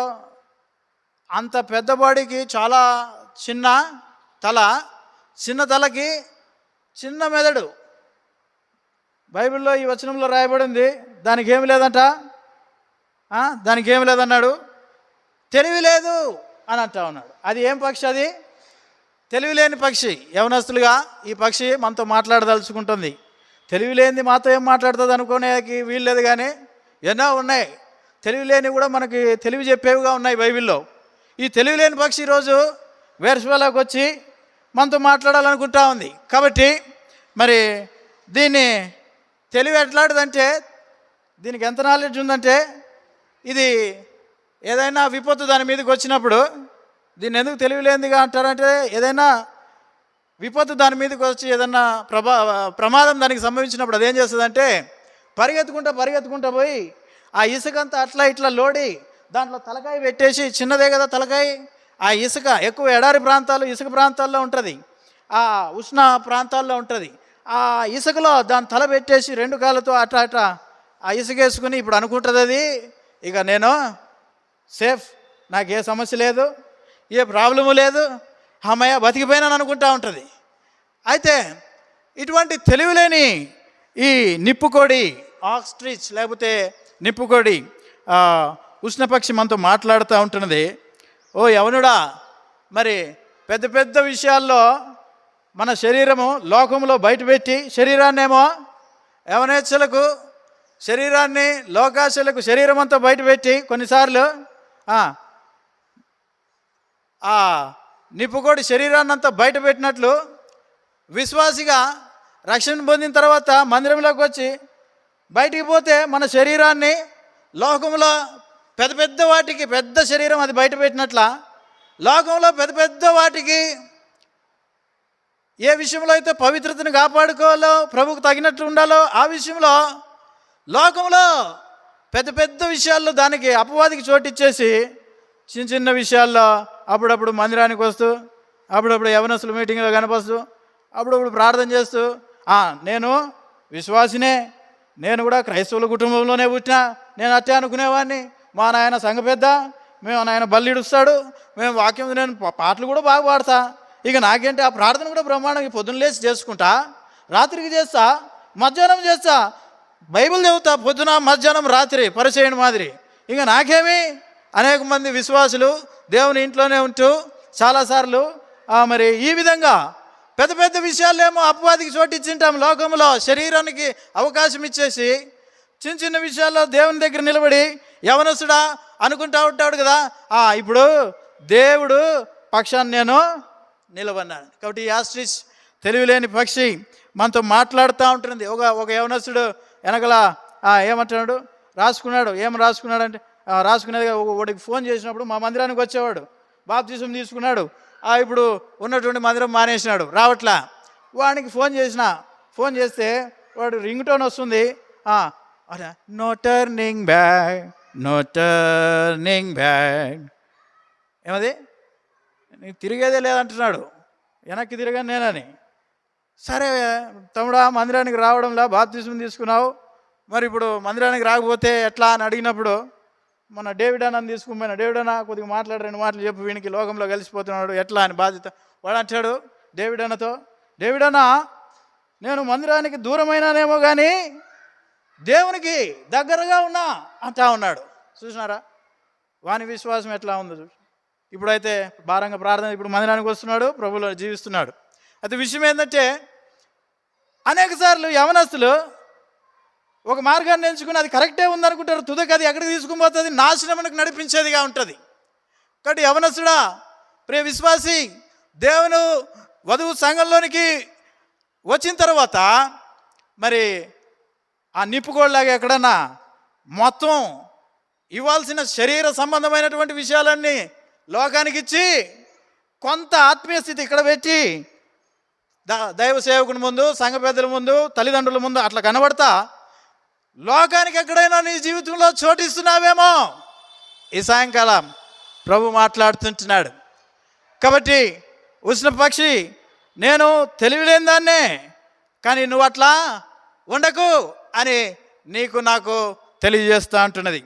అంత పెద్ద బాడీకి చాలా చిన్న తల, చిన్న తలకి చిన్న మెదడు. బైబిల్లో ఈ వచనంలో రాయబడింది దానికి ఏమి లేదంట, దానికి ఏమి లేదన్నాడు, తెలివి లేదు అని అంటా ఉన్నాడు. అది ఏం పక్షి? అది తెలివి లేని పక్షి. యవనస్తులుగా ఈ పక్షి మనతో మాట్లాడదలుచుకుంటుంది. తెలివి లేనిది మాతో ఏం మాట్లాడుతుంది అనుకునేకి వీల్లేదు, కానీ ఎన్నో ఉన్నాయి తెలివి లేని కూడా మనకి తెలివి చెప్పేవిగా ఉన్నాయి బైబిల్లో. ఈ తెలివి లేని పక్షి ఈరోజు వేర్స్వేలాకి వచ్చి మనతో మాట్లాడాలనుకుంటా ఉంది. కాబట్టి మరి దీన్ని తెలివి ఎట్లాంటిదంటే, దీనికి ఎంత నాలెడ్జ్ ఉందంటే, ఇది ఏదైనా విపత్తు దాని మీదకి వచ్చినప్పుడు, దీన్ని ఎందుకు తెలివిలేనిదిగా అంటారంటే, ఏదైనా విపత్తు దాని మీదకి వచ్చి ఏదన్నా ప్రమాదం దానికి సంభవించినప్పుడు అదేం చేస్తుందంటే పరిగెత్తుకుంటా పోయి ఆ ఇసుకంతా అట్లా ఇట్లా లోడి దాంట్లో తలకాయ పెట్టేసి, చిన్నదే కదా తలకాయ, ఆ ఇసుక ఎక్కువ ఎడారి ప్రాంతాలు ఇసుక ప్రాంతాల్లో ఉంటుంది, ఆ ఉష్ణ ప్రాంతాల్లో ఉంటుంది. ఆ ఇసుకలో దాని తల పెట్టేసి 2 కాళ్ళతో అట్లా ఆ ఇసుక వేసుకుని ఇప్పుడు అనుకుంటుంది అది, ఇక నేను సేఫ్, నాకు ఏ సమస్య లేదు, ఏ ప్రాబ్లము లేదు, అమ్మయ్య బతికిపోయినాను అనుకుంటా ఉంటుంది. అయితే ఇటువంటి తెలివిలేని ఈ నిప్పుకోడి, ఆస్ట్రిచ్ లేకపోతే నిప్పుకోడి ఉష్ణపక్షి మనతో మాట్లాడుతూ ఉంటున్నది. ఓ యవనుడా, మరి పెద్ద పెద్ద విషయాల్లో మన శరీరము లోకంలో బయటపెట్టి, శరీరాన్నేమో యవనేచ్ఛలకు, శరీరాన్ని లోకాశలకు శరీరం అంతా బయటపెట్టి కొన్నిసార్లు ఆ నిప్పుకోడి శరీరాన్ని అంతా బయట పెట్టినట్లు విశ్వాసిగా రక్షణ పొందిన తర్వాత మందిరంలోకి వచ్చి బయటికి పోతే మన శరీరాన్ని లోకంలో పెద్ద పెద్ద వాటికి, పెద్ద శరీరం అది బయట పెట్టినట్ల లోకంలో పెద్ద పెద్ద వాటికి ఏ విషయంలో అయితే పవిత్రతను కాపాడుకోవాలో, ప్రభువుకు తగినట్లు ఉండాలో ఆ విషయంలో లోకంలో పెద్ద పెద్ద విషయాల్లో దానికి అపవాదికి చోటిచ్చేసి చిన్న చిన్న విషయాల్లో అప్పుడప్పుడు మందిరానికి వస్తూ, అప్పుడప్పుడు యవనస్తుల మీటింగ్లో కనిపిస్తూ, అప్పుడప్పుడు ప్రార్థన చేస్తూ, నేను విశ్వాసినే, నేను కూడా క్రైస్తవుల కుటుంబంలోనే పుట్టినా, నేను అట్టే అనుకునేవాడిని, మా నాయన సంఘ పెద్ద, మేము నాయన బల్లిడుస్తాడు, మేము వాక్యం, నేను పాటలు కూడా బాగా పాడతా, ఇక నాకేంటి ఆ ప్రార్థన కూడా బ్రహ్మాండంగా పొద్దున్న లేచి చేసుకుంటా, రాత్రికి చేస్తా, మధ్యాహ్నం చేస్తా, బైబిల్ చదువుతా పొద్దున మధ్యాహ్నం రాత్రి పరిచయం మాదిరి, ఇక నాకేమి. అనేక మంది విశ్వాసులు దేవుని ఇంట్లోనే ఉంటూ చాలాసార్లు మరి ఈ విధంగా పెద్ద పెద్ద విషయాలేమో అపవాదికి చోటిచ్చింటాం, లోకంలో శరీరానికి అవకాశం ఇచ్చేసి చిన్న చిన్న విషయాల్లో దేవుని దగ్గర నిలబడి యవనస్తుడా అనుకుంటా ఉంటాడు కదా, ఇప్పుడు దేవుడు పక్షాన్ని నేను నిలవన్నాడు. కాబట్టి ఈ ఆస్ట్రిచ్ తెలివిలేని పక్షి మనతో మాట్లాడుతూ ఉంటుంది. ఒక యవనస్తుడు వెనకల ఏమంటున్నాడు, రాసుకున్నాడు. ఏం రాసుకున్నాడు అంటే రాసుకునేది వాడికి ఫోన్ చేసినప్పుడు మా మందిరానికి వచ్చేవాడు, బాప్తిజం తీసుకున్నాడు, ఇప్పుడు ఉన్నటువంటి మందిరం మానేసినాడు, రావట్లా. వాడికి ఫోన్ చేస్తే వాడు రింగ్ టోన్ వస్తుంది, no turning back, no turning back. ఏమది, నీకు తిరిగేదే లేదంటున్నాడు, వెనక్కి తిరగాను నేనని. సరే తమ్ముడా, మందిరానికి రావడంలా బాప్తిజం తీసుకున్నావు, మరి ఇప్పుడు మందిరానికి రాకపోతే ఎట్లా అని అడిగినప్పుడు మన డేవిడ్ అన్నని తీసుకుపోయినా, డేవిడ్ అన్న కొద్దిగా మాట్లాడు, 2 మాటలు చెప్పు, వీనికి లోకంలో కలిసిపోతున్నాడు, ఎట్లా అని బాధ్యత. వాడు అంటాడు డేవిడ్ అన్నతో, డేవిడ్ అన్న, నేను మందిరానికి దూరమైనానేమో కానీ దేవునికి దగ్గరగా ఉన్నా అంటా ఉన్నాడు. చూసినారా వాని విశ్వాసం ఎట్లా ఉందో చూసి. ఇప్పుడైతే భారంగా ప్రార్థన, ఇప్పుడు మందిరానికి వస్తున్నాడు, ప్రభువులో జీవిస్తున్నాడు. అయితే విషయం ఏంటంటే, అనేక సార్లు యవనస్తులు ఒక మార్గాన్ని ఎంచుకుని అది కరెక్టే ఉందనుకుంటారు, తుదకి అది ఎక్కడికి తీసుకుని పోతుంది, నాశనమునకు నడిపించేదిగా ఉంటుంది. కాబట్టి యవనస్తుడా, ప్రియ విశ్వాసి, దేవుని వధువు సంఘంలోనికి వచ్చిన తర్వాత మరి ఆ నిప్పుకోళ్ళలాగా ఎక్కడన్నా మొత్తం ఇవ్వాల్సిన శరీర సంబంధమైనటువంటి విషయాలన్నీ లోకానికి ఇచ్చి కొంత ఆత్మీయ స్థితి ఇక్కడ పెట్టి దైవ సేవకుని ముందు, సంఘ పెద్దల ముందు, తల్లిదండ్రుల ముందు అట్లా కనబడతా లోకానికి ఎక్కడైనా నీ జీవితంలో చోటిస్తున్నావేమో ఈ సాయంకాలం ప్రభు మాట్లాడుతుంటున్నాడు. కాబట్టి ఉష్ణ పక్షి, నేను తెలివిలేని దాన్నే, కానీ నువ్వు అట్లా ఉండకు అని నీకు నాకు తెలియజేస్తూ అంటున్నది.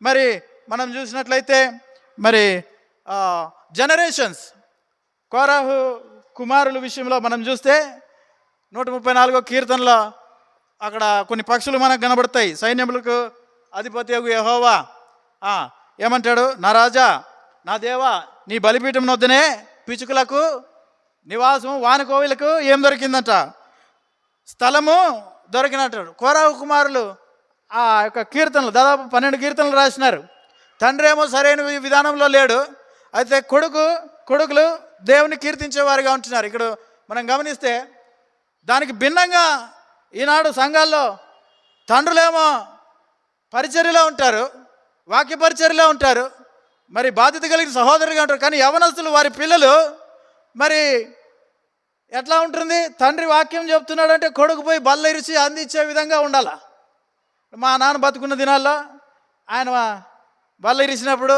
మరి మనం చూసినట్లయితే మరి జనరేషన్స్, కోరాహు కుమారుల విషయంలో మనం చూస్తే 134వ కీర్తనలో అక్కడ కొన్ని పక్షులు మనకు కనబడతాయి. సైన్యములకు అధిపతి యెహోవా ఏమంటాడు, నా రాజా, నా దేవా, నీ బలిపీఠం వద్దనే పిచుకులకు నివాసం, వానకోవిలకు ఏం దొరికిందంట, స్థలము దొరికినట్టాడు. కోరాహు కుమారులు ఆ యొక్క కీర్తనలు దాదాపు 12 కీర్తనలు రాసినారు. తండ్రి ఏమో సరైన విధానంలో లేడు, అయితే కొడుకులు దేవుని కీర్తించేవారుగా ఉంటున్నారు. ఇక్కడ మనం గమనిస్తే దానికి భిన్నంగా ఈనాడు సంఘాల్లో తండ్రులేమో పరిచర్యలో ఉంటారు, వాక్య పరిచర్యలో ఉంటారు, మరి బాధ్యత కలిగిన సహోదరులుగా ఉంటారు. కానీ యవనస్తులు, వారి పిల్లలు మరి ఎట్లా ఉంటుంది, తండ్రి వాక్యం చెప్తున్నాడు అంటే కొడుకు పోయి బల్ల ఇరిచి అందించే విధంగా ఉండాల. మా నాన్న బతుకున్న దినాల్లో ఆయన బల్ల ఇరిచినప్పుడు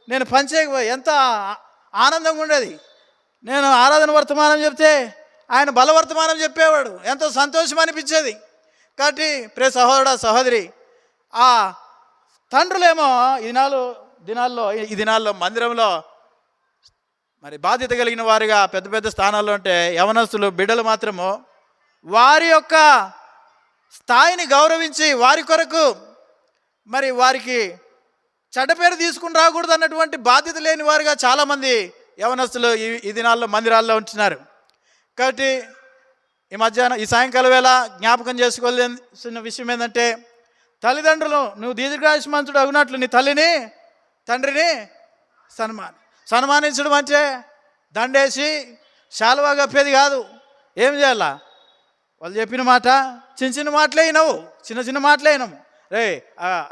నేను పంచేయకపోయి ఎంత ఆనందంగా ఉండేది. నేను ఆరాధన వర్తమానం చెప్తే ఆయన బలవర్తమానం చెప్పేవాడు, ఎంతో సంతోషం అనిపించేది. కాబట్టి ప్రియ సహోదరుడా, సహోదరి, ఆ తండ్రులేమో ఈ దినాల్లో మందిరంలో మరి బాధ్యత కలిగిన వారిగా పెద్ద పెద్ద స్థానాల్లో ఉంటే, యవనస్తులు బిడ్డలు మాత్రము వారి యొక్క స్థాయిని గౌరవించి వారి కొరకు మరి వారికి చెడ్డ పేరు తీసుకుని రాకూడదు అన్నటువంటి బాధ్యత లేని వారుగా చాలామంది యవనస్తులు ఈ దినాల్లో మందిరాల్లో ఉంటున్నారు. కాబట్టి ఈ సాయంకాలం వేళ జ్ఞాపకం చేసుకోవాల్సిన విషయం ఏంటంటే, తల్లిదండ్రులు నువ్వు దీర్ఘాయుష్మంతుడు అగినట్లు నీ తల్లిని తండ్రిని సన్మానించడం అంటే దండేసి శాలువా కప్పేది కాదు. ఏం చేయాలా, వాళ్ళు చెప్పిన మాట చిన్న మాటలే వినవు, చిన్న మాటలే వినము. రే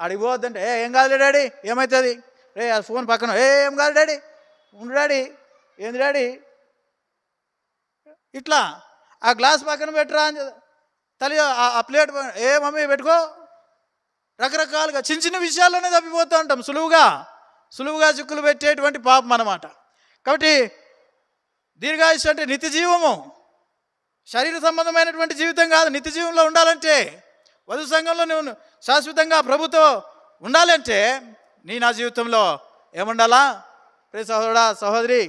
అడిగిపోవద్దంటే ఏం కాదు డాడీ, ఏమవుతుంది, రే ఆ ఫోన్ పక్కన ఏం కాదు డాడీ, ఉండు డాడీ, ఏంది డాడీ, ఇట్లా ఆ గ్లాస్ పక్కన పెట్టరా అని తల్లి ఆ ప్లేట్ మమ్మీ పెట్టుకో. రకరకాలుగా చిన్న విషయాల్లోనే తప్పిపోతూ ఉంటాం, సులువుగా చిక్కులు పెట్టేటువంటి పాపం అన్నమాట. కాబట్టి దీర్ఘాయుష్ అంటే నిత్య జీవము, శరీర సంబంధమైనటువంటి జీవితం కాదు. నిత్య జీవంలో ఉండాలంటే, వధు సంఘంలో నువ్వు శాశ్వతంగా ప్రభుతో ఉండాలంటే నా జీవితంలో ఏముండాలా? ప్రియ సహోదరుడా, సహోదరి,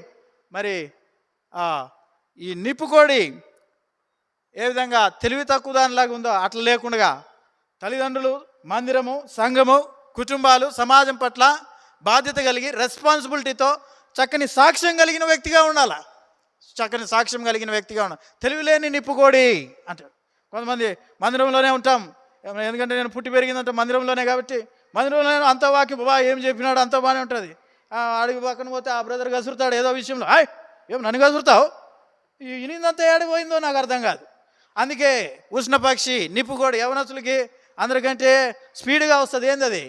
మరి ఈ నిప్పుకోడి ఏ విధంగా తెలివి తక్కువ దానిలాగా ఉందో అట్లా లేకుండా తల్లిదండ్రులు, మందిరము, సంఘము, కుటుంబాలు, సమాజం పట్ల బాధ్యత కలిగి రెస్పాన్సిబిలిటీతో చక్కని సాక్ష్యం కలిగిన వ్యక్తిగా ఉండాలి. తెలివిలేని నిప్పుకోడి అంటారు. కొంతమంది మందిరంలోనే ఉంటాం, ఎందుకంటే నేను పుట్టి పెరిగిందంటే మందిరంలోనే, కాబట్టి మందిరంలోనే అంత వాక్యం బాబా ఏం చెప్పినాడు అంత బాగానే ఉంటుంది. అడిగి పక్కన పోతే ఆ బ్రదర్ గసురుతాడు ఏదో విషయంలో. ఏం నన్ను గసురుతావు, ఇనిందంతా ఏడిపోయిందో నాకు అర్థం కాదు. అందుకే ఉష్ణపక్షి నిప్పు కూడా యవనస్తులకి అందరికంటే స్పీడ్గా వస్తుంది. ఏంది అది?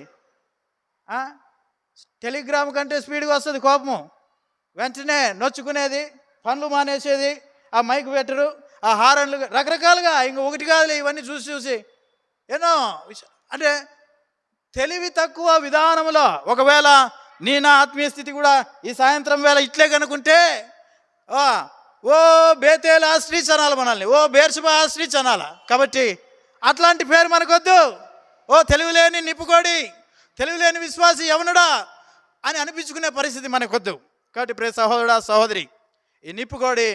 టెలిగ్రామ్ కంటే స్పీడ్గా వస్తుంది కోపము. వెంటనే నొచ్చుకునేది, పనులు మానేసేది, ఆ మైక్ పెట్టరు, ఆ హారన్లు, రకరకాలుగా. ఇంక ఒకటి కాదులే, ఇవన్నీ చూసి చూసి ఎన్నో అంటే తెలివి తక్కువ విధానంలో. ఒకవేళ నీ నా ఆత్మీయ స్థితి కూడా ఈ సాయంత్రం వేళ ఇట్లే కనుకుంటే ఓ బేతేల్ ఆశ్రీచ్ అనాలి మనల్ని, ఓ బేర్షబా ఆశ్రీచ్ అనాలా. కాబట్టి అట్లాంటి పేరు మనకొద్దు. ఓ తెలివిలేని నిప్పుకోడి, తెలివిలేని విశ్వాసి యవనుడా అని అనిపించుకునే పరిస్థితి మనకొద్దు. కాబట్టి ప్రియ సహోదరుడా సహోదరి, ఈ నిప్పుకోడి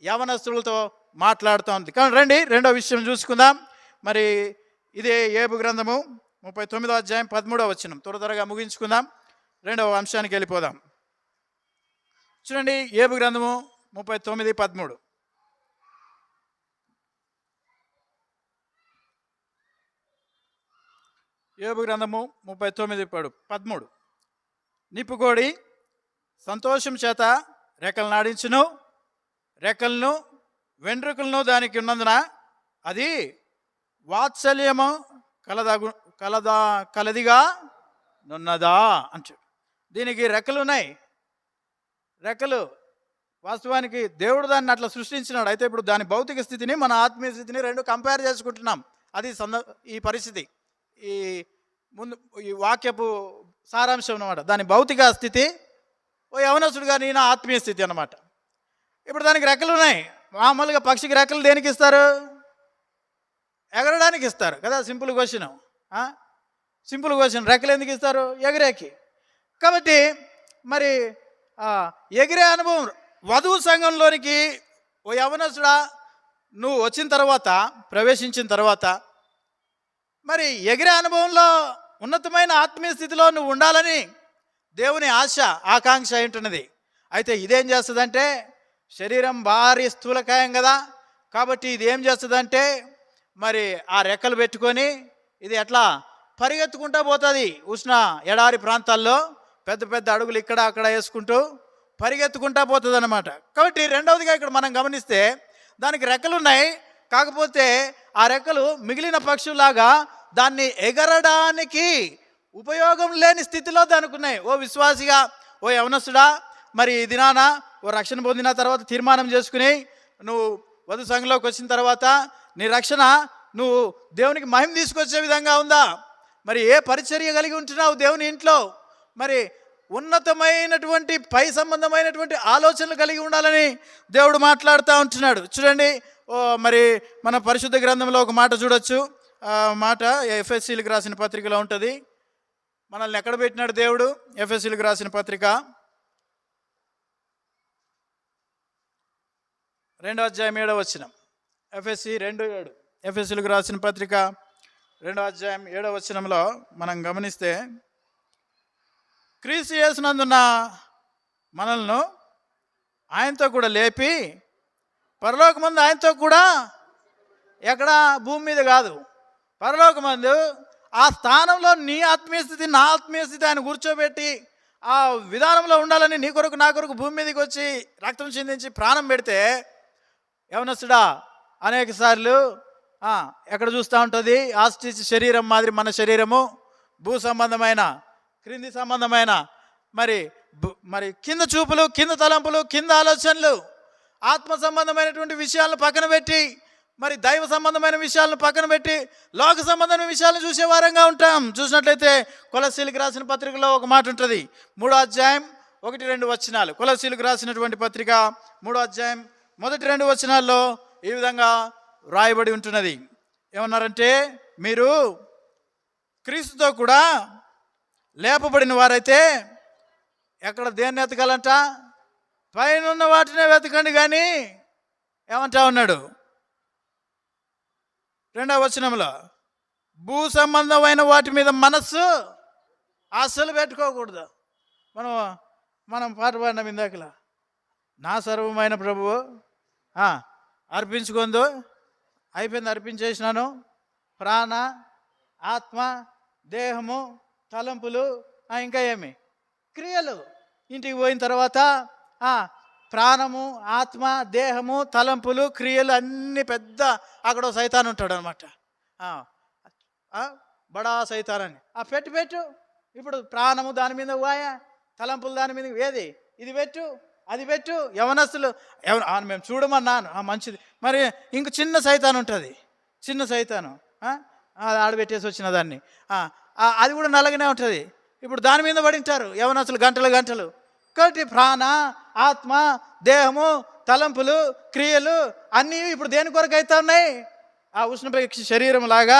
యవనస్తులతో మాట్లాడుతూ ఉంది. కానీ రండి రెండో విషయం చూసుకుందాం. మరి ఇదే ఏబు గ్రంథము 39వ అధ్యాయం 13వ వచనం. త్వరగా ముగించుకుందాం, రెండవ అంశానికి వెళ్ళిపోదాం. చూడండి, ఏబు గ్రంథము 39:13. ఏబు గ్రంథము 39:13. నిప్పుకోడి సంతోషం చేత రెక్కలు నాడించును, రెక్కలను వెంట్రుకలను దానికి ఉన్నందున అది వాత్సల్యము కలదిగా నున్నదా అంటాడు. దీనికి రెక్కలు ఉన్నాయి. రెక్కలు వాస్తవానికి దేవుడు దాన్ని అట్లా సృష్టించినాడు. అయితే ఇప్పుడు దాని భౌతిక స్థితిని మన ఆత్మీయ స్థితిని రెండు కంపేర్ చేసుకుంటున్నాం. అది ఈ పరిస్థితి, ఈ ముందు ఈ వాక్యపు సారాంశం అన్నమాట. దాని భౌతిక స్థితి ఓ యవనస్తుడుగా నా ఆత్మీయ స్థితి అన్నమాట. ఇప్పుడు దానికి రెక్కలు ఉన్నాయి. మామూలుగా పక్షికి రెక్కలు దేనికి ఇస్తారు? ఎగరడానికి ఇస్తారు కదా. Simple question. Simple question. రెక్కలు ఎందుకు ఇస్తారు? ఎగిరేకి. కాబట్టి మరి ఎగిరే అనుభవం వధువు సంఘంలోనికి ఓ యవనస్తుడా నువ్వు వచ్చిన తర్వాత, ప్రవేశించిన తర్వాత మరి ఎగిరే అనుభవంలో ఉన్నతమైన ఆత్మీయ స్థితిలో నువ్వు ఉండాలని దేవుని ఆశ, ఆకాంక్ష ఉంటున్నది. అయితే ఇదేం చేస్తుందంటే, శరీరం భారీ స్థూలకాయం కదా. కాబట్టి ఇది ఏం చేస్తుందంటే మరి ఆ రెక్కలు పెట్టుకొని ఇది ఎట్లా పరిగెత్తుకుంటూ పోతుంది. ఉష్ణ ఎడారి ప్రాంతాల్లో పెద్ద పెద్ద అడుగులు ఇక్కడ అక్కడ వేసుకుంటూ పరిగెత్తుకుంటూ పోతుంది అన్నమాట. కాబట్టి రెండవదిగా ఇక్కడ మనం గమనిస్తే దానికి రెక్కలు ఉన్నాయి. కాకపోతే ఆ రెక్కలు మిగిలిన పక్షులాగా దాన్ని ఎగరడానికి ఉపయోగం లేని స్థితిలో దానికి ఉన్నాయి. ఓ విశ్వాసిగా, ఓ యవనస్తుడా, మరి ఈ దినాన ఓ రక్షణ పొందిన తర్వాత తీర్మానం చేసుకుని నువ్వు వధు సంఘంలోకి వచ్చిన తర్వాత నీ రక్షణ నువ్వు దేవునికి మహిమ తీసుకొచ్చే విధంగా ఉందా? మరి ఏ పరిచర్య కలిగి ఉంటున్నావు దేవుని ఇంట్లో? మరి ఉన్నతమైనటువంటి పై సంబంధమైనటువంటి ఆలోచనలు కలిగి ఉండాలని దేవుడు మాట్లాడుతూ ఉంటున్నాడు. చూడండి, మరి మన పరిశుద్ధ గ్రంథంలో ఒక మాట చూడొచ్చు. మాట ఎఫ్ఎస్సీలకు రాసిన పత్రికలో ఉంటుంది. మనల్ని ఎక్కడ పెట్టినాడు దేవుడు? ఎఫ్ఎస్సీలకు రాసిన పత్రిక 2వ అధ్యాయం 7వ వచనం. ఎఫ్ఎస్సి 2:7. ఎఫ్ఎస్సీలకు రాసిన పత్రిక 2వ అధ్యాయం 7వ వచనంలో మనం గమనిస్తే, క్రీస్తు యేసునందున్న మనల్ని ఆయనతో కూడా లేపి పరలోకమందు ఆయనతో కూడా, ఎక్కడ? భూమి మీద కాదు, పరలోకమందు ఆ స్థానంలో నీ ఆత్మీయ స్థితి, నా ఆత్మీయ స్థితి ఆయన కూర్చోబెట్టి ఆ విధానంలో ఉండాలని నీ కొరకు నా కొరకు భూమి మీదకి వచ్చి రక్తం చిందించి ప్రాణం పెడితే యవనస్తుడా అనేక సార్లు ఎక్కడ చూస్తూ ఉంటుంది? ఆస్తిచ్ శరీరం మాదిరి మన శరీరము భూ సంబంధమైన, క్రింది సంబంధమైన, మరి కింద చూపులు, కింద తలంపులు, కింద ఆలోచనలు, ఆత్మ సంబంధమైనటువంటి విషయాలను పక్కన పెట్టి, మరి దైవ సంబంధమైన విషయాలను పక్కన పెట్టి లోక సంబంధమైన విషయాలను చూసే వారంగా ఉంటాం. చూసినట్లయితే కొలస్సీలకు రాసిన పత్రికలో ఒక మాట ఉంటుంది. 3వ అధ్యాయం 1-2 వచనాలు. కొలస్సీలకు రాసినటువంటి పత్రిక 3వ అధ్యాయం 1-2 వచనాల్లో ఈ విధంగా వ్రాయబడి ఉంటున్నది. ఏమన్నారంటే, మీరు క్రీస్తుతో కూడా లేపబడిన వారైతే ఎక్కడ దేన్ని వెతకాలంట? పైన ఉన్న వాటినే వెతకండి కానీ ఏమంటా ఉన్నాడు 2వ వచనంలో, భూ సంబంధమైన వాటి మీద మనస్సు అస్సలు పెట్టుకోకూడదు. మనం పాట పాడినాం ఇందాకలా, నా సర్వమైన ప్రభువు అర్పించుకుందో అయిపోయింది, అర్పించేసినాను, ప్రాణ, ఆత్మ, దేహము, తలంపులు, ఇంకా ఏమి క్రియలు, ఇంటికి పోయిన తర్వాత ప్రాణము, ఆత్మ, దేహము, తలంపులు, క్రియలు అన్నీ పెద్ద అక్కడ సైతాన్ ఉంటాడు అనమాట. బడా సైతాన్ అని పెట్టు. ఇప్పుడు ప్రాణము దాని మీద పోయా, తలంపులు దాని మీద ఏది, ఇది పెట్టు, అది పెట్టు. యవనస్తులు మేము చూడమన్నాను, మంచిది. మరి ఇంక చిన్న సైతాన్ ఉంటుంది, చిన్న సైతాను ఆడబెట్టేసి వచ్చిన దాన్ని, అది కూడా నల్లగానే ఉంటుంది. ఇప్పుడు దాని మీద పడింటారు యవనస్తులు గంటలు. కాబట్టి ప్రాణ, ఆత్మ, దేహము, తలంపులు, క్రియలు అన్నీ ఇప్పుడు దేని కొరకు అవుతా ఉన్నాయి? ఆ ఉష్ణపరీక్ష శరీరం లాగా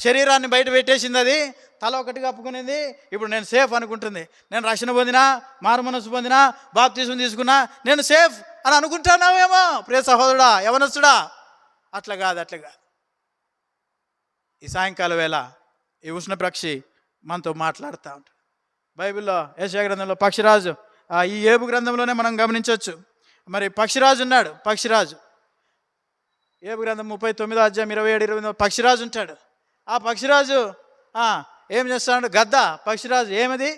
శరీరాన్ని బయట పెట్టేసింది, అది తల ఒకటి కప్పుకునేది. ఇప్పుడు నేను సేఫ్ అనుకుంటుంది. నేను రక్షణ పొందినా, మారు మనసు పొందినా, బాప్తిజం తీసుకున్నా, నేను సేఫ్ అని అనుకుంటున్నావేమో ప్రియ సహోదరుడా, యవనస్తుడా. అట్లా కాదు. ఈ సాయంకాల వేళ ఈ ఉష్ణపక్షి మనతో మాట్లాడుతూ ఉంటాడు. బైబిల్లో యెషయా గ్రంథంలో పక్షిరాజు, ఈ ఏబు గ్రంథంలోనే మనం గమనించవచ్చు. మరి పక్షిరాజు ఉన్నాడు. పక్షిరాజు ఏబు గ్రంథం 39 అధ్యాయం 27-28 పక్షిరాజు ఉంటాడు. ఆ పక్షిరాజు ఏం చేస్తాడు? గద్ద పక్షిరాజు ఏమది?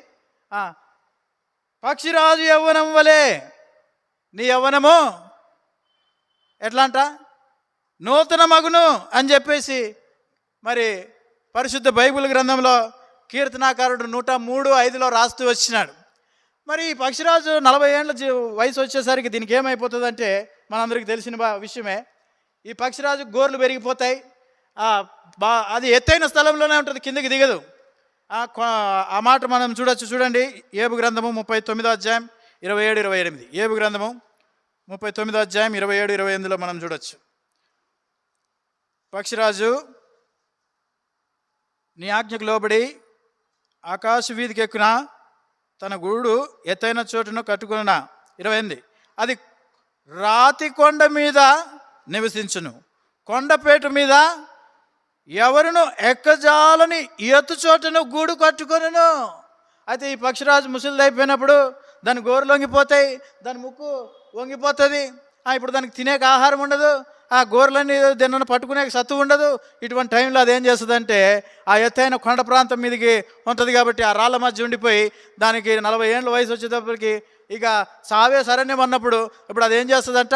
పక్షిరాజు యవ్వనం వలె నీ యవ్వనము ఎట్లా అంట? నూతన మగును అని చెప్పేసి మరి పరిశుద్ధ బైబిల్ గ్రంథంలో కీర్తనాకారుడు 103:5 రాస్తూ వచ్చినాడు. మరి ఈ పక్షిరాజు 40 ఏళ్ళ వయసు వచ్చేసరికి దీనికి ఏమైపోతుందంటే మనందరికీ తెలిసిన విషయమే. ఈ పక్షిరాజు గోర్లు పెరిగిపోతాయి. అది ఎత్తైన స్థలంలోనే ఉంటుంది, కిందకి దిగదు. ఆ మాట మనం చూడండి. ఏబు గ్రంథము 39 అధ్యాయం 27-28. ఏబు గ్రంథము 39 అధ్యాయం 27-28లో మనం చూడొచ్చు. పక్షిరాజు నీ ఆజ్ఞకు లోబడి ఆకాశ వీధికి ఎక్కున తన గూడు ఎత్తైన చోటును కట్టుకున్న 28 అది రాతి కొండ మీద నివసించును, కొండపేట మీద ఎవరును ఎక్కజాలని ఎత్తు చోటును గూడు కట్టుకొనును. అయితే ఈ పక్షిరాజు ముసలిది అయిపోయినప్పుడు దాని గోరు లొంగిపోతాయి, దాని ముక్కు వంగిపోతుంది. ఇప్పుడు దానికి తినేక ఆహారం ఉండదు, ఆ గోర్లన్నీ దీన్ని పట్టుకునే సత్తు ఉండదు. ఇటువంటి టైంలో అదేం చేస్తుందంటే ఆ ఎత్తైన కొండ ప్రాంతం మీదకి ఉంటుంది కాబట్టి ఆ రాళ్ళ మధ్య ఉండిపోయి దానికి 40 ఏళ్ళ వయసు వచ్చేటప్పటికి ఇక సావే శరణ్యం అన్నప్పుడు ఇప్పుడు అదేం చేస్తుందంట,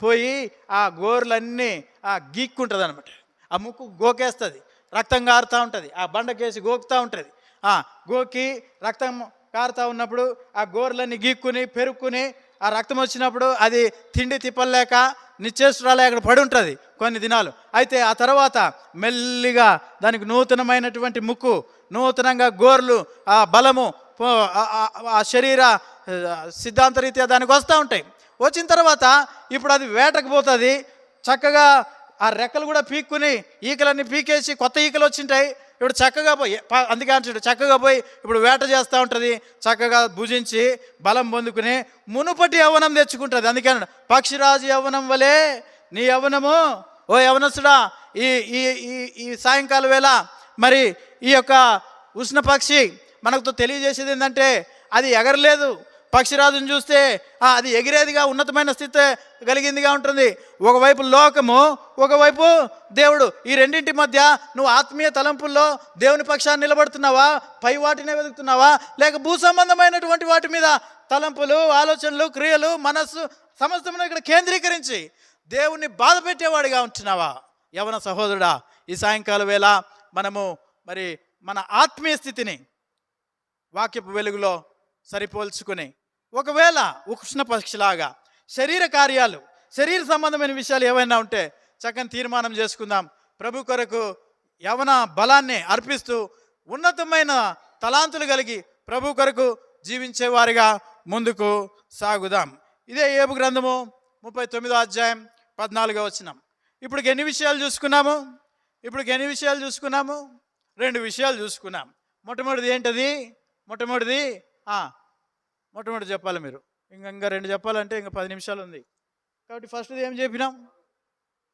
పోయి ఆ గోర్లన్నీ గీక్కుంటుంది అనమాట. ఆ ముక్కు గోకేస్తుంది, రక్తం కారుతూ ఉంటుంది. ఆ బండకేసి గోకుతూ ఉంటుంది. గోకి రక్తం కారుతూ ఉన్నప్పుడు ఆ గోర్లన్నీ గీక్కుని పెరుక్కుని ఆ రక్తం వచ్చినప్పుడు అది తిండి తిప్పలేక నిశ్చేష్టురాలే అక్కడ పడి ఉంటుంది కొన్ని దినాలు. అయితే ఆ తర్వాత మెల్లిగా దానికి నూతనమైనటువంటి ముక్కు, నూతనంగా గోర్లు, ఆ బలము, ఆ శరీర సిద్ధాంతరీత్యా దానికి వస్తూ ఉంటాయి. వచ్చిన తర్వాత ఇప్పుడు అది వేటకు పోతుంది. చక్కగా ఆ రెక్కలు కూడా పీక్కుని ఈకలన్నీ పీకేసి కొత్త ఈకలు వచ్చింటాయి. ఇప్పుడు చక్కగా పోయి అందుకే అంటాడు చక్కగా పోయి ఇప్పుడు వేట చేస్తూ ఉంటుంది. చక్కగా భుజించి బలం పొందుకుని మునుపటి యవ్వనం తెచ్చుకుంటుంది. అందుకే అన్నాడు పక్షిరాజు యవ్వనం వలె నీ యవ్వనము. ఓ యవ్వనస్తుడా, ఈ ఈ ఈ సాయంకాల వేళ మరి ఈ యొక్క ఉష్ణపక్షి మనకు తెలియజేసేది ఏంటంటే అది ఎగరలేదు. పక్షిరాజును చూస్తే అది ఎగిరేదిగా, ఉన్నతమైన స్థితి కలిగిందిగా ఉంటుంది. ఒకవైపు లోకము, ఒకవైపు దేవుడు. ఈ రెండింటి మధ్య నువ్వు ఆత్మీయ తలంపుల్లో దేవుని పక్షాన్ని నిలబడుతున్నావా, పై వాటినే వెతుకుతున్నావా, లేక భూ సంబంధమైనటువంటి వాటి మీద తలంపులు, ఆలోచనలు, క్రియలు, మనస్సు సమస్తమును ఇక్కడ కేంద్రీకరించి దేవుణ్ణి బాధ పెట్టేవాడిగా ఉంటున్నావా? యవన సహోదరుడా, ఈ సాయంకాల వేళ మనము మరి మన ఆత్మీయ స్థితిని వాక్యపు వెలుగులో సరిపోల్చుకుని ఒకవేళ ఉష్ణపక్షిలాగా శరీర కార్యాలు, శరీర సంబంధమైన విషయాలు ఏవైనా ఉంటే చక్కని తీర్మానం చేసుకుందాం. ప్రభు కొరకు యవన బలాన్ని అర్పిస్తూ ఉన్నతమైన తలాంతులు కలిగి ప్రభు కొరకు జీవించేవారిగా ముందుకు సాగుదాం. ఇదే ఏబు గ్రంథము 39 అధ్యాయం 14వ వచనం. ఇప్పుడు ఎన్ని విషయాలు చూసుకున్నాము? 2 విషయాలు చూసుకున్నాం. మొట్టమొదటిది ఏంటది? మొట్టమొదటి చెప్పాలి మీరు. ఇంకా 2 చెప్పాలంటే ఇంకా 10 నిమిషాలు ఉంది. కాబట్టి ఫస్ట్ది ఏం చెప్పినాం?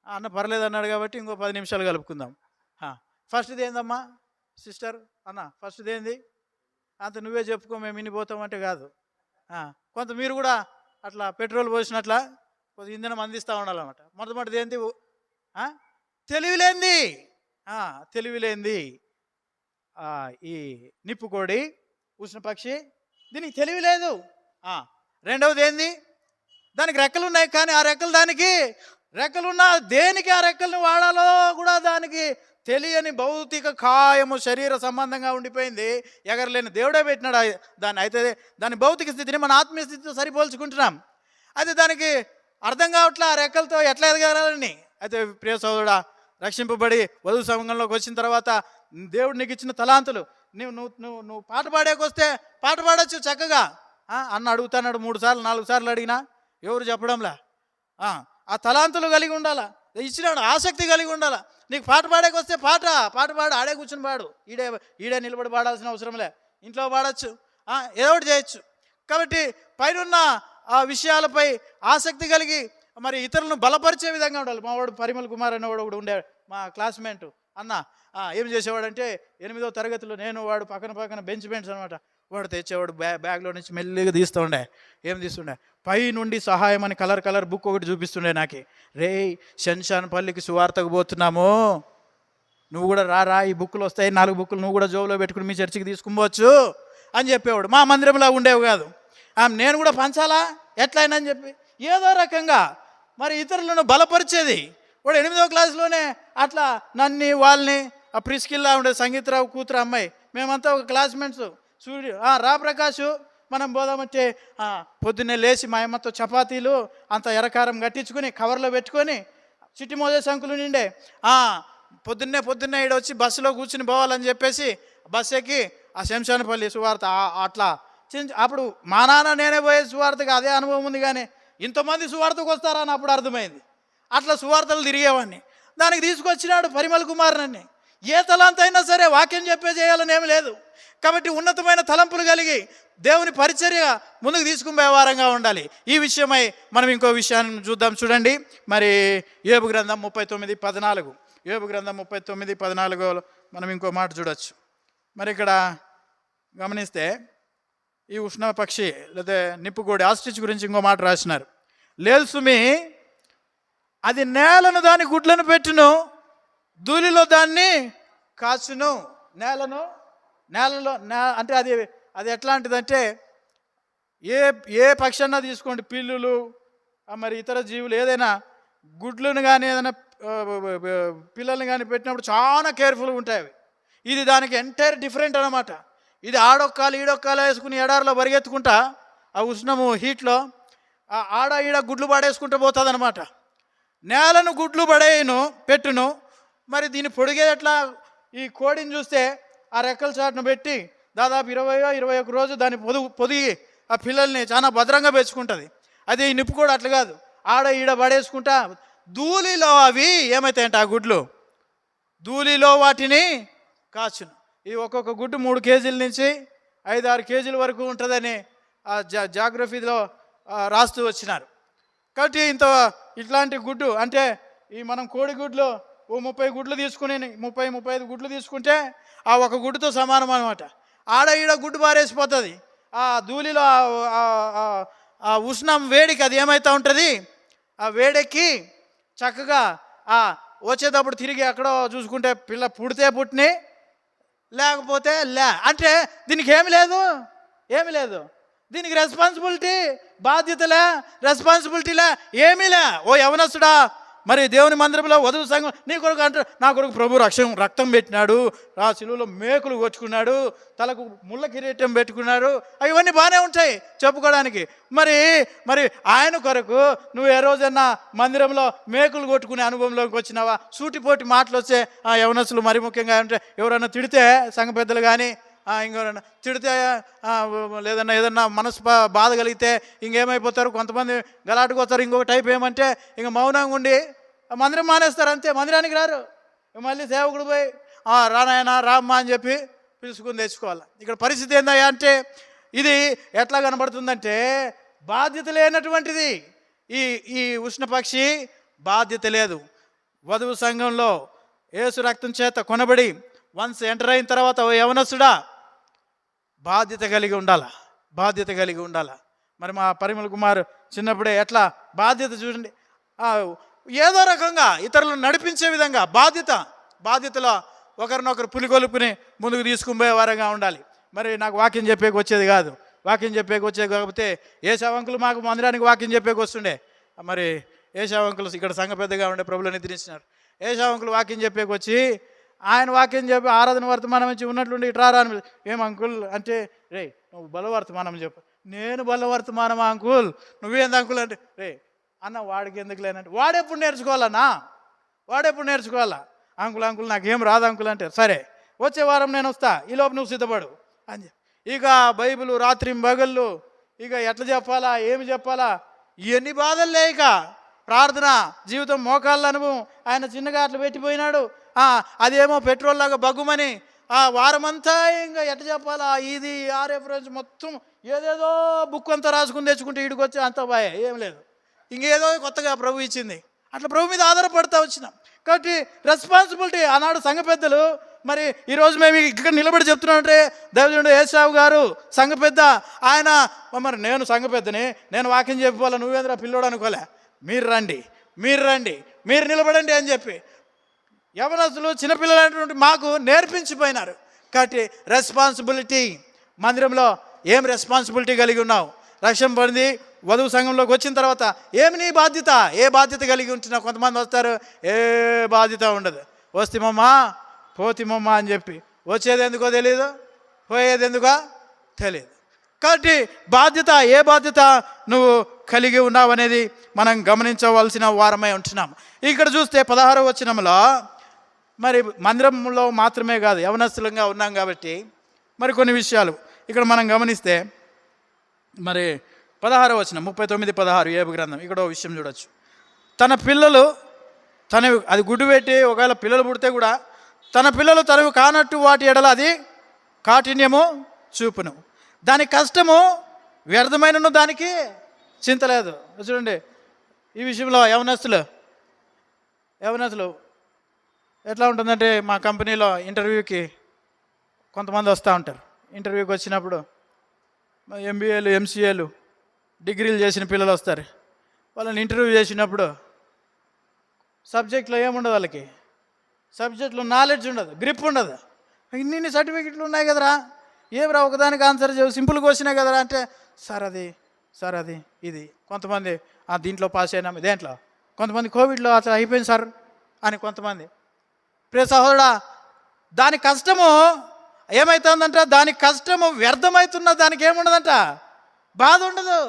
అన్న పర్లేదు అన్నాడు కాబట్టి ఇంకో 10 నిమిషాలు కలుపుకుందాం. ఫస్ట్ది ఏందమ్మా సిస్టర్ అన్న? ఫస్ట్ది ఏంది? అంత నువ్వే చెప్పుకో, మేము వినిపోతామంటే కాదు. కొంత మీరు కూడా అట్లా పెట్రోల్ పోసినట్లా కొద్ది ఇంధనం అందిస్తూ ఉండాలన్నమాట. మొట్టమొదటిది ఏంది? తెలివిలేంది ఈ నిప్పుకోడి, ఉష్ణపక్షి, దీనికి తెలివి లేదు. రెండవది ఏంది? దానికి రెక్కలు ఉన్నాయి, కానీ ఆ రెక్కలు దానికి రెక్కలున్నా దేనికి ఆ రెక్కల్ని వాడాలో కూడా దానికి తెలియని భౌతిక కాయము శరీర సంబంధంగా ఉండిపోయింది. ఎగరలేని దేవుడే పెట్టినాడు దాన్ని. అయితే దాని భౌతిక స్థితిని మన ఆత్మీయ స్థితితో సరిపోల్చుకుంటున్నాం. అయితే దానికి అర్థం కావట్లే ఆ రెక్కలతో ఎట్లా ఎదగాలని. అయితే ప్రియ సోదరుడా, రక్షింపబడి వధువు సంఘంలోకి వచ్చిన తర్వాత దేవుడు నీకు ఇచ్చిన తలాంతులు, నువ్వు పాట పాడేకొస్తే పాట పాడచ్చు చక్కగా. అన్న అడుగుతాడు 3 సార్లు 4 సార్లు అడిగినా ఎవరు చెప్పడంలా. ఆ తలాంతులు కలిగి ఉండాలా, ఇచ్చినాడు ఆసక్తి కలిగి ఉండాలా. నీకు పాట పాడేకొస్తే పాట పాడు, ఆడే కూర్చుని పాడు. ఈడే నిలబడి పాడాల్సిన అవసరంలే, ఇంట్లో పాడచ్చు, ఏదో ఒకటి చేయొచ్చు. కాబట్టి పైన ఆ విషయాలపై ఆసక్తి కలిగి మరి ఇతరులను బలపరిచే విధంగా ఉండాలి. మా వాడు పరిమళ్ కుమార్ అనేవాడు ఒకడు ఉండే, మా క్లాస్మేట్ అన్న. ఏం చేసేవాడంటే 8వ తరగతిలో నేను వాడు పక్కన బెంచ్ అనమాట. వాడు తెచ్చేవాడు బ్యాగ్లో నుంచి మెల్లిగా తీస్తూ ఉండే. ఏం తీస్తుండే? పై నుండి సహాయం అని కలర్ బుక్ ఒకటి చూపిస్తుండే నాకు. రే శంషాన్పల్లికి సువార్తకు పోతున్నాము, నువ్వు కూడా రా, ఈ బుక్కులు వస్తాయి, 4 బుక్కులు నువ్వు కూడా జోబులో పెట్టుకుని మీ చర్చికి తీసుకుపోవచ్చు అని చెప్పేవాడు. మా మందిరంలో ఉండేవి కాదు. నేను కూడా పంచాలా ఎట్లయినా అని చెప్పి ఏదో రకంగా మరి ఇతరులను బలపరిచేది. వాడు 8వ క్లాసులోనే అట్లా నన్ను వాళ్ళని, ఆ ప్రిస్కిల్లా ఉండే సంగీతరావు కూతురు అమ్మాయి, మేమంతా ఒక క్లాస్మేట్స్. సూర్యుడు రా ప్రకాషు మనం పోదామంటే పొద్దున్నే లేచి మా అమ్మతో చపాతీలు అంత ఎరకారం కట్టించుకొని కవర్లో పెట్టుకొని చిట్టి మోజేస్ అంకులు నిండే పొద్దున్నే ఈడ వచ్చి బస్సులో కూర్చుని పోవాలని చెప్పేసి బస్సు ఎక్కి ఆ శంషానపల్లి సువార్త అట్లా అప్పుడు మా నాన్న నేనే పోయే సువార్తకి అదే అనుభవం ఉంది. కానీ ఇంతమంది సువార్తకు వస్తారా అని అప్పుడు అర్థమైంది. అట్లా సువార్తలు తిరిగేవాడిని. దానికి తీసుకొచ్చినాడు పరిమళ్ కుమార్ నన్ను. ఏ తలాంతైనా సరే వాక్యం చెప్పే చేయాలని ఏమి లేదు. కాబట్టి ఉన్నతమైన తలంపులు కలిగి దేవుని పరిచర్య ముందుకు తీసుకునే వారంగా ఉండాలి. ఈ విషయమై మనం ఇంకో విషయాన్ని చూద్దాం. చూడండి, మరి యోబు గ్రంథం 39:14. యోబు గ్రంథం 39:14 మనం ఇంకో మాట చూడొచ్చు. మరి ఇక్కడ గమనిస్తే ఈ ఉష్ణ పక్షి లేదా నిప్పుకోడి ఆస్ట్రిచ్ గురించి ఇంకో మాట రాసినారు. లేదు సుమి, అది నేలను దాని గుడ్లను పెట్టును, ధూళిలో దాన్ని కాచును. నేలలో అంటే అది ఎట్లాంటిదంటే ఏ పక్షి అన్నా తీసుకోండి, పిల్లులు మరి ఇతర జీవులు ఏదైనా గుడ్లను కానీ ఏదైనా పిల్లల్ని కానీ పెట్టినప్పుడు చాలా కేర్ఫుల్గా ఉంటాయి అవి. ఇది దానికి ఎంటైర్ డిఫరెంట్ అనమాట. ఇది ఆడొక్కాలు ఈడొక్కాలు వేసుకుని ఎడారిలో పరిగెత్తుకుంటా ఆ ఉష్ణము హీట్లో ఆడ ఈడ గుడ్లు పడేసుకుంటూ పోతుంది అనమాట. నేలను గుడ్లు పెట్టును. మరి దీన్ని పొడిగేది ఎట్లా? ఈ కోడిని చూస్తే ఆ రెక్కల చాటును పెట్టి దాదాపు 20-21 రోజు దాన్ని పొదిగి ఆ పిల్లల్ని చాలా భద్రంగా పెంచుకుంటుంది. అది ఈ నిప్పు కూడా అట్లా కాదు, ఆడ ఈడ పడేసుకుంటా ధూళిలో అవి ఏమవుతాయంటే ఆ గుడ్లు ధూళిలో వాటిని కాచును. ఈ ఒక్కొక్క గుడ్డు 3 కేజీల నుంచి 5-6 కేజీల వరకు ఉంటుందని ఆ జాగ్రఫీలో రాస్తూ వచ్చినారు. కాబట్టి ఇట్లాంటి గుడ్డు అంటే ఈ మనం కోడి గుడ్లు 30 గుడ్లు తీసుకుని 30-35 గుడ్లు తీసుకుంటే ఆ ఒక గుడ్డుతో సమానం అనమాట. ఆడ ఈడ గుడ్డు పారేసిపోతుంది. ఆ ధూళిలో ఆ ఉష్ణం వేడికి అది ఏమవుతూ ఉంటుంది, ఆ వేడెక్కి చక్కగా వచ్చేటప్పుడు తిరిగి ఎక్కడో చూసుకుంటే పిల్ల పుడితే పుట్టిని, లేకపోతే అంటే దీనికి ఏమి లేదు. దీనికి రెస్పాన్సిబిలిటీలే ఏమీలే. ఓ యవనస్తుడా, మరి దేవుని మందిరంలో వధువు సంఘం నీ కొరకు నా కొరకు ప్రభు రక్తం పెట్టినాడు, ఆ శిలువలో మేకులు కొట్టుకున్నాడు, తలకు ముళ్ళ కిరీటం పెట్టుకున్నాడు, అవన్నీ బాగానే ఉంటాయి చెప్పుకోవడానికి. మరి ఆయన కొరకు నువ్వు ఏ రోజన్నా మందిరంలో మేకులు కొట్టుకునే అనుభవంలోకి వచ్చినావా? సూటిపోటి మాటలు వచ్చే ఆ యవనస్తులు మరి ముఖ్యంగా అంటే ఎవరైనా తిడితే సంఘ పెద్దలు కానీ ఇంకెవరైనా తిడితే లేదన్నా ఏదన్నా మనసు బాధ కలిగితే ఇంకేమైపోతారు, కొంతమంది గలాటుకు వస్తారు. ఇంకొక టైప్ ఏమంటే ఇంక మౌనంగా ఉండి మందిరం మానేస్తారు, అంతే, మందిరానికి రారు. మళ్ళీ సేవకుడు పోయి రానాయన రామ్మా అని చెప్పి పిలుచుకుని తెచ్చుకోవాలి. ఇక్కడ పరిస్థితి ఏందయ్యా అంటే ఇది ఎట్లా కనబడుతుందంటే బాధ్యత లేనటువంటిది. ఈ ఉష్ణపక్షి బాధ్యత లేదు. వధువు సంఘంలో యేసు రక్తం చేత కొనబడి వన్స్ ఎంటర్ అయిన తర్వాత ఓ యవనస్తుడా బాధ్యత కలిగి ఉండాల. మరి మా పరిమళ్ కుమార్ చిన్నప్పుడే ఎట్లా బాధ్యత చూడండి, ఏదో రకంగా ఇతరులను నడిపించే విధంగా బాధ్యతలో ఒకరినొకరు పులిగొలుపుని ముందుకు తీసుకుని పోయే వారంగా ఉండాలి. మరి నాకు వాక్యం చెప్పేకి వచ్చేది కాదు, వాక్యం చెప్పేకి వచ్చే కాకపోతే ఏసావు అంకుల్ మాకు మందిరానికి వాక్యం చెప్పేకి వస్తుండే. మరి ఏసావు అంకుల్ ఇక్కడ సంఘ పెద్దగా ఉండే ప్రభువులో నిద్రించినారు. ఏసావు అంకుల్ వాక్యం చెప్పేకి వచ్చి ఆయన వాక్యం చెప్పి ఆరాధన వర్తమానం ఇచ్చి ఉన్నట్లుండి ఇట్రారా అని, ఏం అంకుల్ అంటే, రే నువ్వు బలవర్తమానం చెప్పు. నేను బలవర్తమానమా అంకుల్, నువ్వేంది అంకుల్ అంటే, రే అన్న వాడికి ఎందుకు లేనంటే, వాడెప్పుడు నేర్చుకోవాలన్నా, వాడెప్పుడు నేర్చుకోవాలా? అంకుల్ నాకేం రాదు అంకుల్ అంటే, సరే వచ్చే వారం నేను వస్తా, ఈలోపు నువ్వు సిద్ధపడు అని చెప్పి ఇక బైబిల్ రాత్రి పగళ్ళు ఇక ఎట్లా చెప్పాలా, ఏమి చెప్పాలా, ఇవన్నీ బాధలే. ఇక ప్రార్థన జీవితం మోకాళ్ళ అనుభవం. ఆయన చిన్నగా అట్లా పెట్టిపోయినాడు. అదేమో పెట్రోల్ లాగా బగ్గుమని వారమంతా ఇంకా ఎట్లా చెప్పాలా, ఇది ఆ రెఫరెన్స్ మొత్తం ఏదేదో బుక్ అంతా రాసుకుని తెచ్చుకుంటే ఈడికి వచ్చి అంత బాయ్ ఏం లేదు, ఇంకేదో కొత్తగా ప్రభు ఇచ్చింది. అట్లా ప్రభు మీద ఆధారపడతా వచ్చినాం. కాబట్టి రెస్పాన్సిబిలిటీ ఆనాడు సంఘ పెద్దలు. మరి ఈరోజు మేము ఇక్కడ నిలబడి చెప్తున్నామంటే దైవజనుడు ఏసావు గారు సంఘ పెద్ద. ఆయన మరి నేను సంఘ పెద్దని, నేను వాక్యం చెప్పిపోవాలా, నువ్వేంద్రా పిల్లోడు అనుకోలే, మీరు రండి మీరు నిలబడండి అని చెప్పి యవనస్తులు చిన్నపిల్లలైనటువంటి మాకు నేర్పించిపోయినారు. కాబట్టి రెస్పాన్సిబిలిటీ, మందిరంలో ఏం రెస్పాన్సిబిలిటీ కలిగి ఉన్నావు? రక్షణ పొంది వధువు సంఘంలోకి వచ్చిన తర్వాత ఏమి నీ బాధ్యత, ఏ బాధ్యత కలిగి ఉంటున్నావు? కొంతమంది వస్తారు, ఏ బాధ్యత ఉండదు, వస్తేమమ్మా పోతిమమ్మా అని చెప్పి, వచ్చేది ఎందుకో తెలియదు, పోయేది ఎందుకో తెలియదు. కాబట్టి బాధ్యత, ఏ బాధ్యత నువ్వు కలిగి ఉన్నావు అనేది మనం గమనించవలసిన వారమై ఉంటున్నాం. ఇక్కడ చూస్తే 16వ వచనంలో మరి మందిరంలో మాత్రమే కాదు, యవనస్తులంగా ఉన్నాం కాబట్టి మరి కొన్ని విషయాలు ఇక్కడ మనం గమనిస్తే, మరి 16వ వచనం 39:16 ఏబు గ్రంథం, ఇక్కడ ఒక విషయం చూడొచ్చు. తన పిల్లలు అది గుడ్డు పెట్టి ఒకవేళ పిల్లలు పుడితే కూడా తన పిల్లలు తనవి కానట్టు వాటి ఎడల అది కాఠిన్యము చూపును, దాని కష్టము వ్యర్థమైనను దానికి చింతలేదు. చూడండి ఈ విషయంలో యవనస్తులు ఎట్లా ఉంటుందంటే, మా కంపెనీలో ఇంటర్వ్యూకి కొంతమంది వస్తూ ఉంటారు. ఇంటర్వ్యూకి వచ్చినప్పుడు MBAలు MCAలు డిగ్రీలు చేసిన పిల్లలు వస్తారు. వాళ్ళని ఇంటర్వ్యూ చేసినప్పుడు సబ్జెక్ట్లో ఏముండదు, వాళ్ళకి సబ్జెక్ట్లో నాలెడ్జ్ ఉండదు, గ్రిప్ ఉండదు. ఇన్ని సర్టిఫికెట్లు ఉన్నాయి కదరా, ఏమిరా ఒకదానికి ఆన్సర్ సింపుల్గా వచ్చినాయి కదరా అంటే, సార్ అది ఇది. కొంతమంది దీంట్లో పాస్ అయినాము, దేంట్లో, కొంతమంది కోవిడ్లో అట్లా అయిపోయింది సార్ అని కొంతమంది. ప్రియ సహోదరుడా, దాని కష్టము ఏమవుతుందంట, దాని కష్టము వ్యర్థమవుతున్న, దానికి ఏముండదంట, బాధ ఉండదు.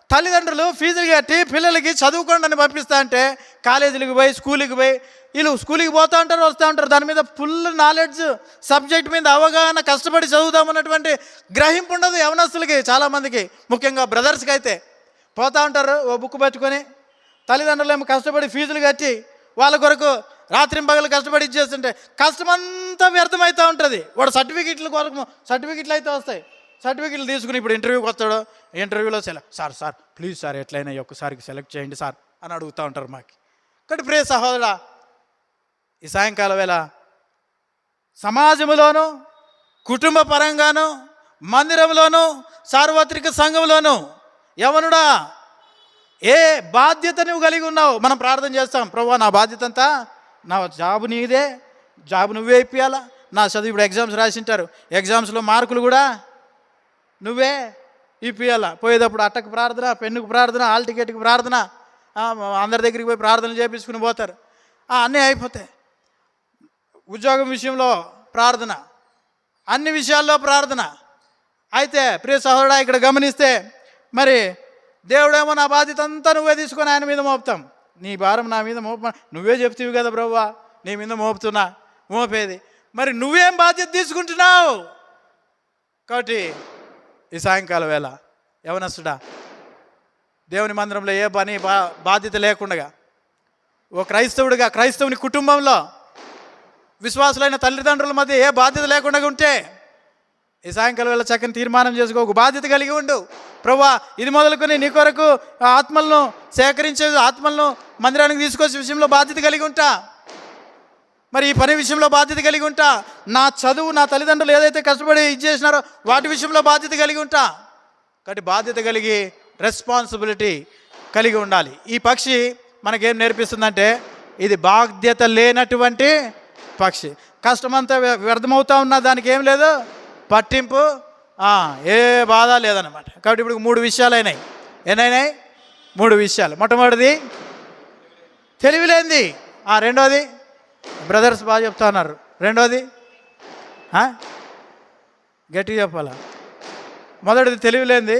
తల్లిదండ్రులు ఫీజులు కట్టి పిల్లలకి చదువుకోండి అని పంపిస్తా అంటే కాలేజీలకు పోయి స్కూల్కి పోయి వీళ్ళు స్కూల్కి పోతూ ఉంటారు, వస్తూ ఉంటారు. దాని మీద ఫుల్ నాలెడ్జ్, సబ్జెక్ట్ మీద అవగాహన, కష్టపడి చదువుదామన్నటువంటి గ్రహింపు ఉండదు యవనస్తులకి, చాలామందికి, ముఖ్యంగా బ్రదర్స్కి అయితే. పోతూ ఉంటారు ఓ బుక్ పట్టుకొని, తల్లిదండ్రులు ఏమో కష్టపడి ఫీజులు కట్టి వాళ్ళ కొరకు రాత్రింపగలు కష్టపడి ఇచ్చేస్తుంటే కష్టమంతా వ్యర్థమవుతూ ఉంటుంది. వాడు సర్టిఫికెట్లు అయితే వస్తాయి, సర్టిఫికెట్లు తీసుకుని ఇప్పుడు ఇంటర్వ్యూకి వస్తాడు, ఇంటర్వ్యూలో సార్ ప్లీజ్ సార్ ఎట్లయినా ఒక్కసారికి సెలెక్ట్ చేయండి సార్ అని అడుగుతూ ఉంటారు మాకు. కాబట్టి ప్రియ సహోదరా, ఈ సాయంకాలం వేళ సమాజంలోనూ, కుటుంబ పరంగాను, మందిరంలోనూ, సార్వత్రిక సంఘంలోనూ యవనుడా ఏ బాధ్యత నువ్వు కలిగి ఉన్నావు? మనం ప్రార్థన చేస్తాం, ప్రభువా నా బాధ్యత అంతా, నా జాబు నీదే, జాబు నువ్వే ఇప్పియాలా, నా చదువు ఇప్పుడు ఎగ్జామ్స్ రాసింటారు, ఎగ్జామ్స్లో మార్కులు కూడా నువ్వే ఇప్పియాలా, పోయేటప్పుడు అట్టకు ప్రార్థన, పెన్నుకు ప్రార్థన, హాల్ టికెట్కి ప్రార్థన, అందరి దగ్గరికి పోయి ప్రార్థనలు చేపించుకుని పోతారు, అన్నీ అయిపోతాయి. ఉద్యోగం విషయంలో ప్రార్థన, అన్ని విషయాల్లో ప్రార్థన. అయితే ప్రియ సహోదరుడా, ఇక్కడ గమనిస్తే మరి దేవుడేమో నా బాధ్యత అంతా నువ్వే తీసుకొని ఆయన మీద మోపుతాం. నీ భారం నా మీద నువ్వే చెప్తావు కదా ప్రభువా, నీ మీద మోపేది. మరి నువ్వేం బాధ్యత తీసుకుంటున్నావు? కాబట్టి ఈ సాయంకాలం వేళ యవనస్తుడా, దేవుని మందిరంలో ఏ పని బాధ్యత లేకుండా, ఓ క్రైస్తవుడిగా క్రైస్తవుని కుటుంబంలో విశ్వాసులైన తల్లిదండ్రుల మధ్య ఏ బాధ్యత లేకుండా ఉంటే ఈ సాయంకాలం వేళ చక్కని తీర్మానం చేసుకో, ఒక బాధ్యత కలిగి ఉండు. ప్రభువా ఇది మొదలుకొని నీ కొరకు ఆత్మలను సేకరించే, ఆత్మలను మందిరానికి తీసుకొచ్చే విషయంలో బాధ్యత కలిగి ఉంటా, మరి ఈ పని విషయంలో బాధ్యత కలిగి ఉంటా, నా చదువు, నా తల్లిదండ్రులు ఏదైతే కష్టపడి ఇచ్చేసినారో వాటి విషయంలో బాధ్యత కలిగి ఉంటా. కాబట్టి బాధ్యత కలిగి రెస్పాన్సిబిలిటీ కలిగి ఉండాలి. ఈ పక్షి మనకేం నేర్పిస్తుందంటే, ఇది బాధ్యత లేనటువంటి పక్షి. కష్టమంతా వ్యర్థమవుతా ఉన్నా దానికి ఏం లేదు, పట్టింపు ఏ బాధ లేదన్నమాట. కాబట్టి ఇప్పుడు 3 విషయాలు అయినాయి. ఏనైనాయి? 3 విషయాలు. మొట్టమొదటిది తెలివిలేంది. రెండోది బ్రదర్స్ బాగా చెప్తా ఉన్నారు. రెండోది గట్టిగా చెప్పాలా? మొదటిది తెలివిలేంది.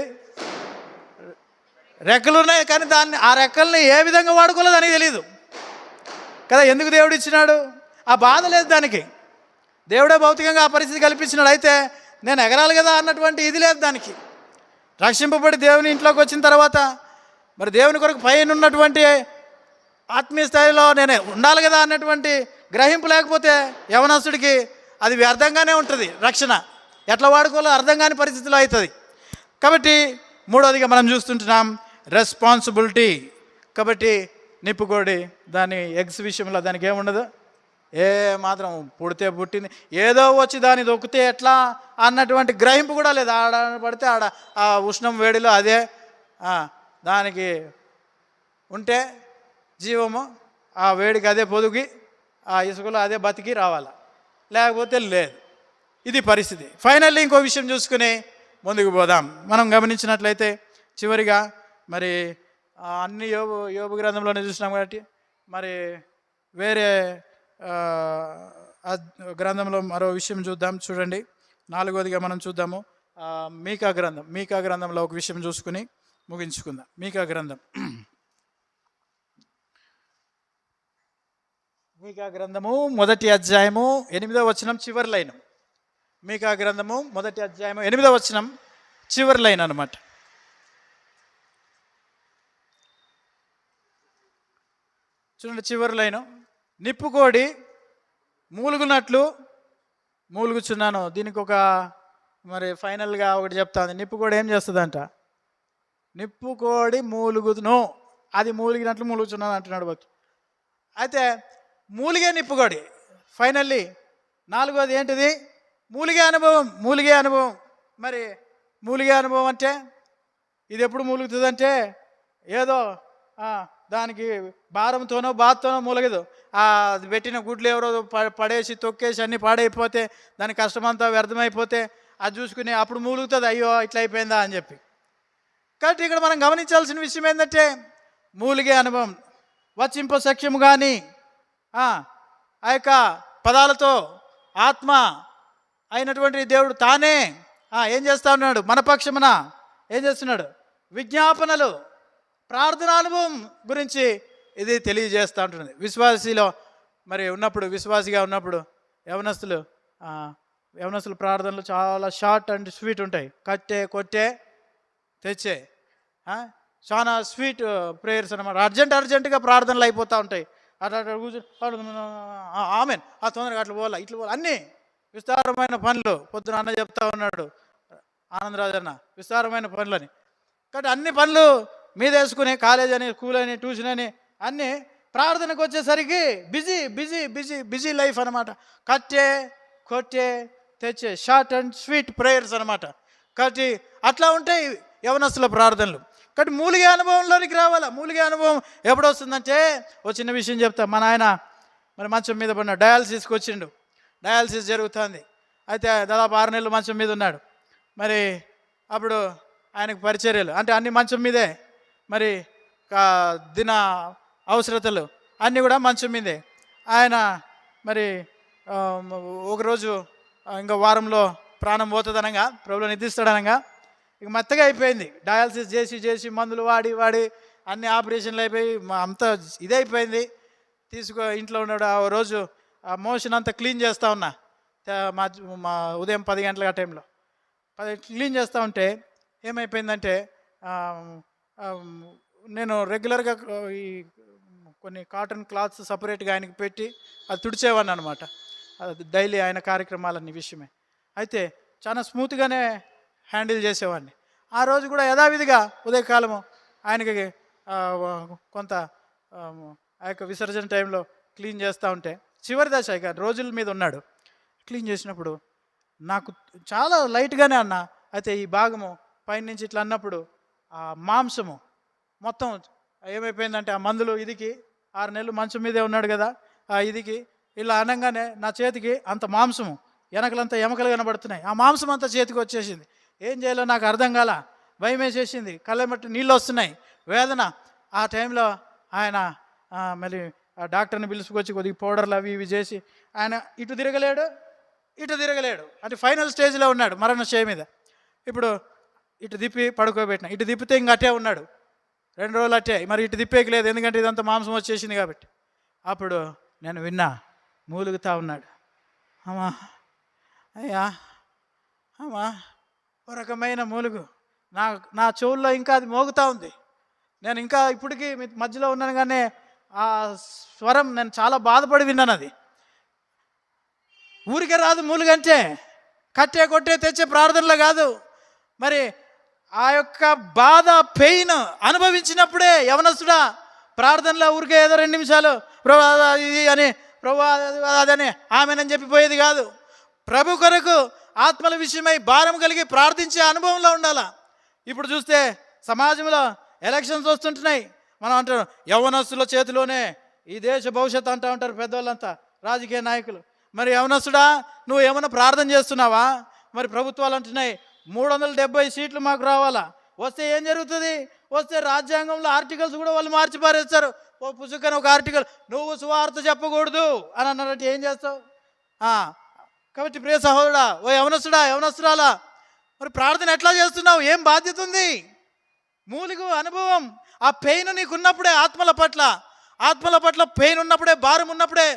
రెక్కలు ఉన్నాయి కానీ ఆ రెక్కల్ని ఏ విధంగా వాడుకోలేదు దానికి తెలియదు కదా. ఎందుకు దేవుడు ఇచ్చినాడు? ఆ బాధ లేదు దానికి. దేవుడే భౌతికంగా ఆ పరిస్థితి కల్పించినాడు. అయితే నేను ఎగరాలి కదా అన్నటువంటి ఇది లేదు దానికి. రక్షింపబడి దేవుని ఇంట్లోకి వచ్చిన తర్వాత మరి దేవుని కొరకు పైన ఉన్నటువంటి ఆత్మీయ స్థాయిలో నేను ఉండాలి కదా అన్నటువంటి గ్రహింపు లేకపోతే యవనస్తుడికి అది వ్యర్థంగానే ఉంటుంది. రక్షణ ఎట్లా వాడుకోవాలో అర్థం కాని పరిస్థితిలో అవుతుంది. కాబట్టి మూడవదిగా మనం చూస్తుంటున్నాం రెస్పాన్సిబిలిటీ. కాబట్టి నిప్పుకోడి దాని ఎగ్స్ విషయంలో దానికి ఏముండదు, ఏ మాత్రం పుడితే పుట్టింది, ఏదో వచ్చి దాన్ని దొక్కితే ఎట్లా అన్నటువంటి గ్రహింపు కూడా లేదు. ఆడ పడితే ఆడ ఆ ఉష్ణం వేడిలో అదే దానికి ఉంటే జీవము, ఆ వేడికి అదే పొదిగి ఆ ఇసుకలో అదే బతికి రావాలా, లేకపోతే లేదు. ఇది పరిస్థితి. ఫైనల్లీ ఇంకో విషయం చూసుకుని ముందుకు పోదాం. మనం గమనించినట్లయితే చివరిగా మరి అన్ని యోబు గ్రంథంలోనే చూసినాం కాబట్టి మరి వేరే గ్రంథంలో మరో విషయం చూద్దాం. చూడండి, 4వదిగా మనం చూద్దాము మీకా గ్రంథంలో ఒక విషయం చూసుకుని ముగించుకుందాం. మీకా గ్రంథము 1వ అధ్యాయము 8వ వచనం చివరి లైన్. మీకా గ్రంథము 1వ అధ్యాయము 8వ వచనం చివరి లైన్ అన్నమాట. చూడండి, చివరి లైను. నిప్పుకోడి మూలుగునట్లు మూలుగుచున్నాను. దీనికి ఒక మరి ఫైనల్గా ఒకటి చెప్తాను. నిప్పుకోడి ఏం చేస్తుందంట? నిప్పుకోడి మూలుగును, అది మూలిగినట్లు మూలుగుచున్నాను అంటున్నాడు భక్తుడు. అయితే మూలిగే నిప్పుకోడి. ఫైనల్లీ 4వది ఏంటిది? మూలిగే అనుభవం. మరి మూలిగే అనుభవం అంటే ఇది ఎప్పుడు మూలుగుతుందంటే ఏదో దానికి భారంతోనో బాధతోనో మూలగదు. అది పెట్టిన గుడ్లు ఎవరో పడేసి తొక్కేసి అన్నీ పాడైపోతే దాని కష్టమంతా వ్యర్థమైపోతే అది చూసుకుని అప్పుడు మూలుగుతుంది, అయ్యో ఇట్లా అయిపోయిందా అని చెప్పి. కాబట్టి ఇక్కడ మనం గమనించాల్సిన విషయం ఏంటంటే మూలిగే అనుభవం వచ్చింప సఖ్యము కానీ ఆ యొక్క పదాలతో ఆత్మ అయినటువంటి దేవుడు తానే ఏం చేస్తా ఉన్నాడు? మన పక్షమున ఏం చేస్తున్నాడు? విజ్ఞాపనలు, ప్రార్థనానుభవం గురించి ఇది తెలియజేస్తూ ఉంటుంది. విశ్వాసిలో మరి ఉన్నప్పుడు, విశ్వాసిగా ఉన్నప్పుడు యవనస్తులు ప్రార్థనలు చాలా షార్ట్ అండ్ స్వీట్ ఉంటాయి. కట్టే కొట్టే తెచ్చే చాలా స్వీట్ ప్రేయర్స్ అన్నమాట. అర్జెంటుగా ప్రార్థనలు అయిపోతూ ఉంటాయి. అట్లా కూర్చొని ఆమెన్ తొందరగా అట్లా పోవాలా ఇట్లా పోవాలి, అన్నీ విస్తారమైన పనులు. పొద్దున అన్న చెప్తా ఉన్నాడు ఆనందరాజు అన్న, విస్తారమైన పనులని. కాబట్టి అన్ని పనులు మీద వేసుకుని కాలేజ్ అని, స్కూల్ అని, ట్యూషన్ అని అన్నీ ప్రార్థనకు వచ్చేసరికి బిజీ లైఫ్ అనమాట. కట్టే కొట్టే తెచ్చే షార్ట్ అండ్ స్వీట్ ప్రేయర్స్ అనమాట. కాబట్టి అట్లా ఉంటాయి యవనస్తుల ప్రార్థనలు. కాబట్టి మూలిగే అనుభవంలోనికి రావాలా. మూలిగే అనుభవం ఎప్పుడు వస్తుందంటే ఓ చిన్న విషయం చెప్తా. మా నాయన మరి మంచం మీద పడినాడు, డయాలసిస్కి వచ్చిండు. డయాలసిస్ జరుగుతుంది. అయితే దాదాపు 6 నెలలు మంచం మీద ఉన్నాడు. మరి అప్పుడు ఆయనకు పరిచర్యలు అంటే అన్ని మంచం మీదే, మరి దిన అవసరతలు అన్నీ కూడా మంచం మీదే. ఆయన మరి ఒకరోజు ఇంకా వారంలో ప్రాణం పోతుందనగా, ప్రభువులో నిద్రిస్తాడనగా ఇక మెత్తగా అయిపోయింది. డయాలసిస్ చేసి మందులు వాడి అన్ని ఆపరేషన్లు అయిపోయి అంతా ఇదైపోయింది. ఇంట్లో ఉన్నాడు. ఆ రోజు ఆ మోషన్ అంతా క్లీన్ చేస్తూ ఉన్నా, మా ఉదయం 10 గంటల ఆ టైంలో క్లీన్ చేస్తూ ఉంటే ఏమైపోయిందంటే నేను రెగ్యులర్గా ఈ కొన్ని కాటన్ క్లాత్స్ సపరేట్గా ఆయనకి పెట్టి అది తుడిచేవాడిని అనమాట. అది డైలీ ఆయన కార్యక్రమాలన్నీ విషయమే. అయితే చాలా స్మూత్గానే హ్యాండిల్ చేసేవాడిని. ఆ రోజు కూడా యథావిధిగా ఉదయకాలము ఆయనకి కొంత ఆ యొక్క విసర్జన టైంలో క్లీన్ చేస్తూ ఉంటే చివరి దశ ఇక రోజుల మీద ఉన్నాడు. క్లీన్ చేసినప్పుడు నాకు చాలా లైట్గానే అన్నా. అయితే ఈ భాగము పైనుంచి ఇట్లా అన్నప్పుడు ఆ మాంసము మొత్తం ఏమైపోయిందంటే ఆ మందులు ఇదికి 6 నెలలు మంచం మీదే ఉన్నాడు కదా, ఆ ఇదికి ఇలా అనగానే నా చేతికి అంత మాంసము వెనకలంతా ఎముకలు కనబడుతున్నాయి. ఆ మాంసం అంతా చేతికి వచ్చేసింది. ఏం చేయాలో నాకు అర్థం కాల, భయం వేసేసింది, కళ్ళెమ్మటి నీళ్ళు వస్తున్నాయి, వేదన. ఆ టైంలో ఆయన మళ్ళీ ఆ డాక్టర్ని పిలుచుకొచ్చి కొద్దిగా పౌడర్లు అవి ఇవి చేసి ఆయన ఇటు తిరగలేడు అంటే ఫైనల్ స్టేజ్లో ఉన్నాడు, మరణ శయ మీద. ఇప్పుడు ఇటు తిప్పి పడుకోబెట్టిన, ఇటు తిప్పితే ఇంక అట్టే ఉన్నాడు 2 రోజులు అట్టే, మరి ఇటు తిప్పేకి లేదు, ఎందుకంటే ఇదంతా మాంసం వచ్చేసింది కాబట్టి. అప్పుడు నేను విన్నా, మూలుగుతా ఉన్నాడు, అమ్మా అయ్యా అమ్మా, ఒక రకమైన మూలుగు నా చెవుల్లో ఇంకా అది మోగుతూ ఉంది. నేను ఇంకా ఇప్పటికీ మీ మధ్యలో ఉన్నాను, కానీ ఆ స్వరం నేను చాలా బాధపడి విన్నాను. అది ఊరికే రాదు మూలుగంటే, కట్టే కొట్టే తెచ్చే ప్రార్థనలో కాదు. మరి ఆ యొక్క బాధ, పెయిన్ అనుభవించినప్పుడే యవనస్తుడా ప్రార్థనలో ఊరికే ఏదో 2 నిమిషాలు ప్రభు ఇది అని, ప్రభు అదని, ఆమెనని చెప్పిపోయేది కాదు. ప్రభు కొరకు ఆత్మల విషయమై భారం కలిగి ప్రార్థించే అనుభవంలో ఉండాలా. ఇప్పుడు చూస్తే సమాజంలో ఎలక్షన్స్ వస్తుంటున్నాయి, మనం అంటారు యవనస్తుల చేతిలోనే ఈ దేశ భవిష్యత్తు అంటూ ఉంటారు పెద్దవాళ్ళంతా, రాజకీయ నాయకులు. మరి యవనస్తుడా, నువ్వు ఏమైనా ప్రార్థన చేస్తున్నావా? మరి ప్రభుత్వాలు అంటున్నాయి 370 సీట్లు మాకు రావాలా. వస్తే ఏం జరుగుతుంది? వస్తే రాజ్యాంగంలో ఆర్టికల్స్ కూడా వాళ్ళు మార్చి పారేస్తారు. ఓ పుస్తకం ఒక ఆర్టికల్, నువ్వు సువార్త చెప్పకూడదు అని అన్నారంటే ఏం చేస్తావు? కాబట్టి ప్రియ సహోదరుడా, ఓ యవనస్తుడా, యవనస్తురాలా, మరి ప్రార్థన ఎట్లా చేస్తున్నావు? ఏం బాధ్యత ఉంది? మూలిగు అనుభవం, ఆ పెయిన్ నీకున్నప్పుడే ఆత్మల పట్ల పెయిన్ ఉన్నప్పుడే, భారం ఉన్నప్పుడే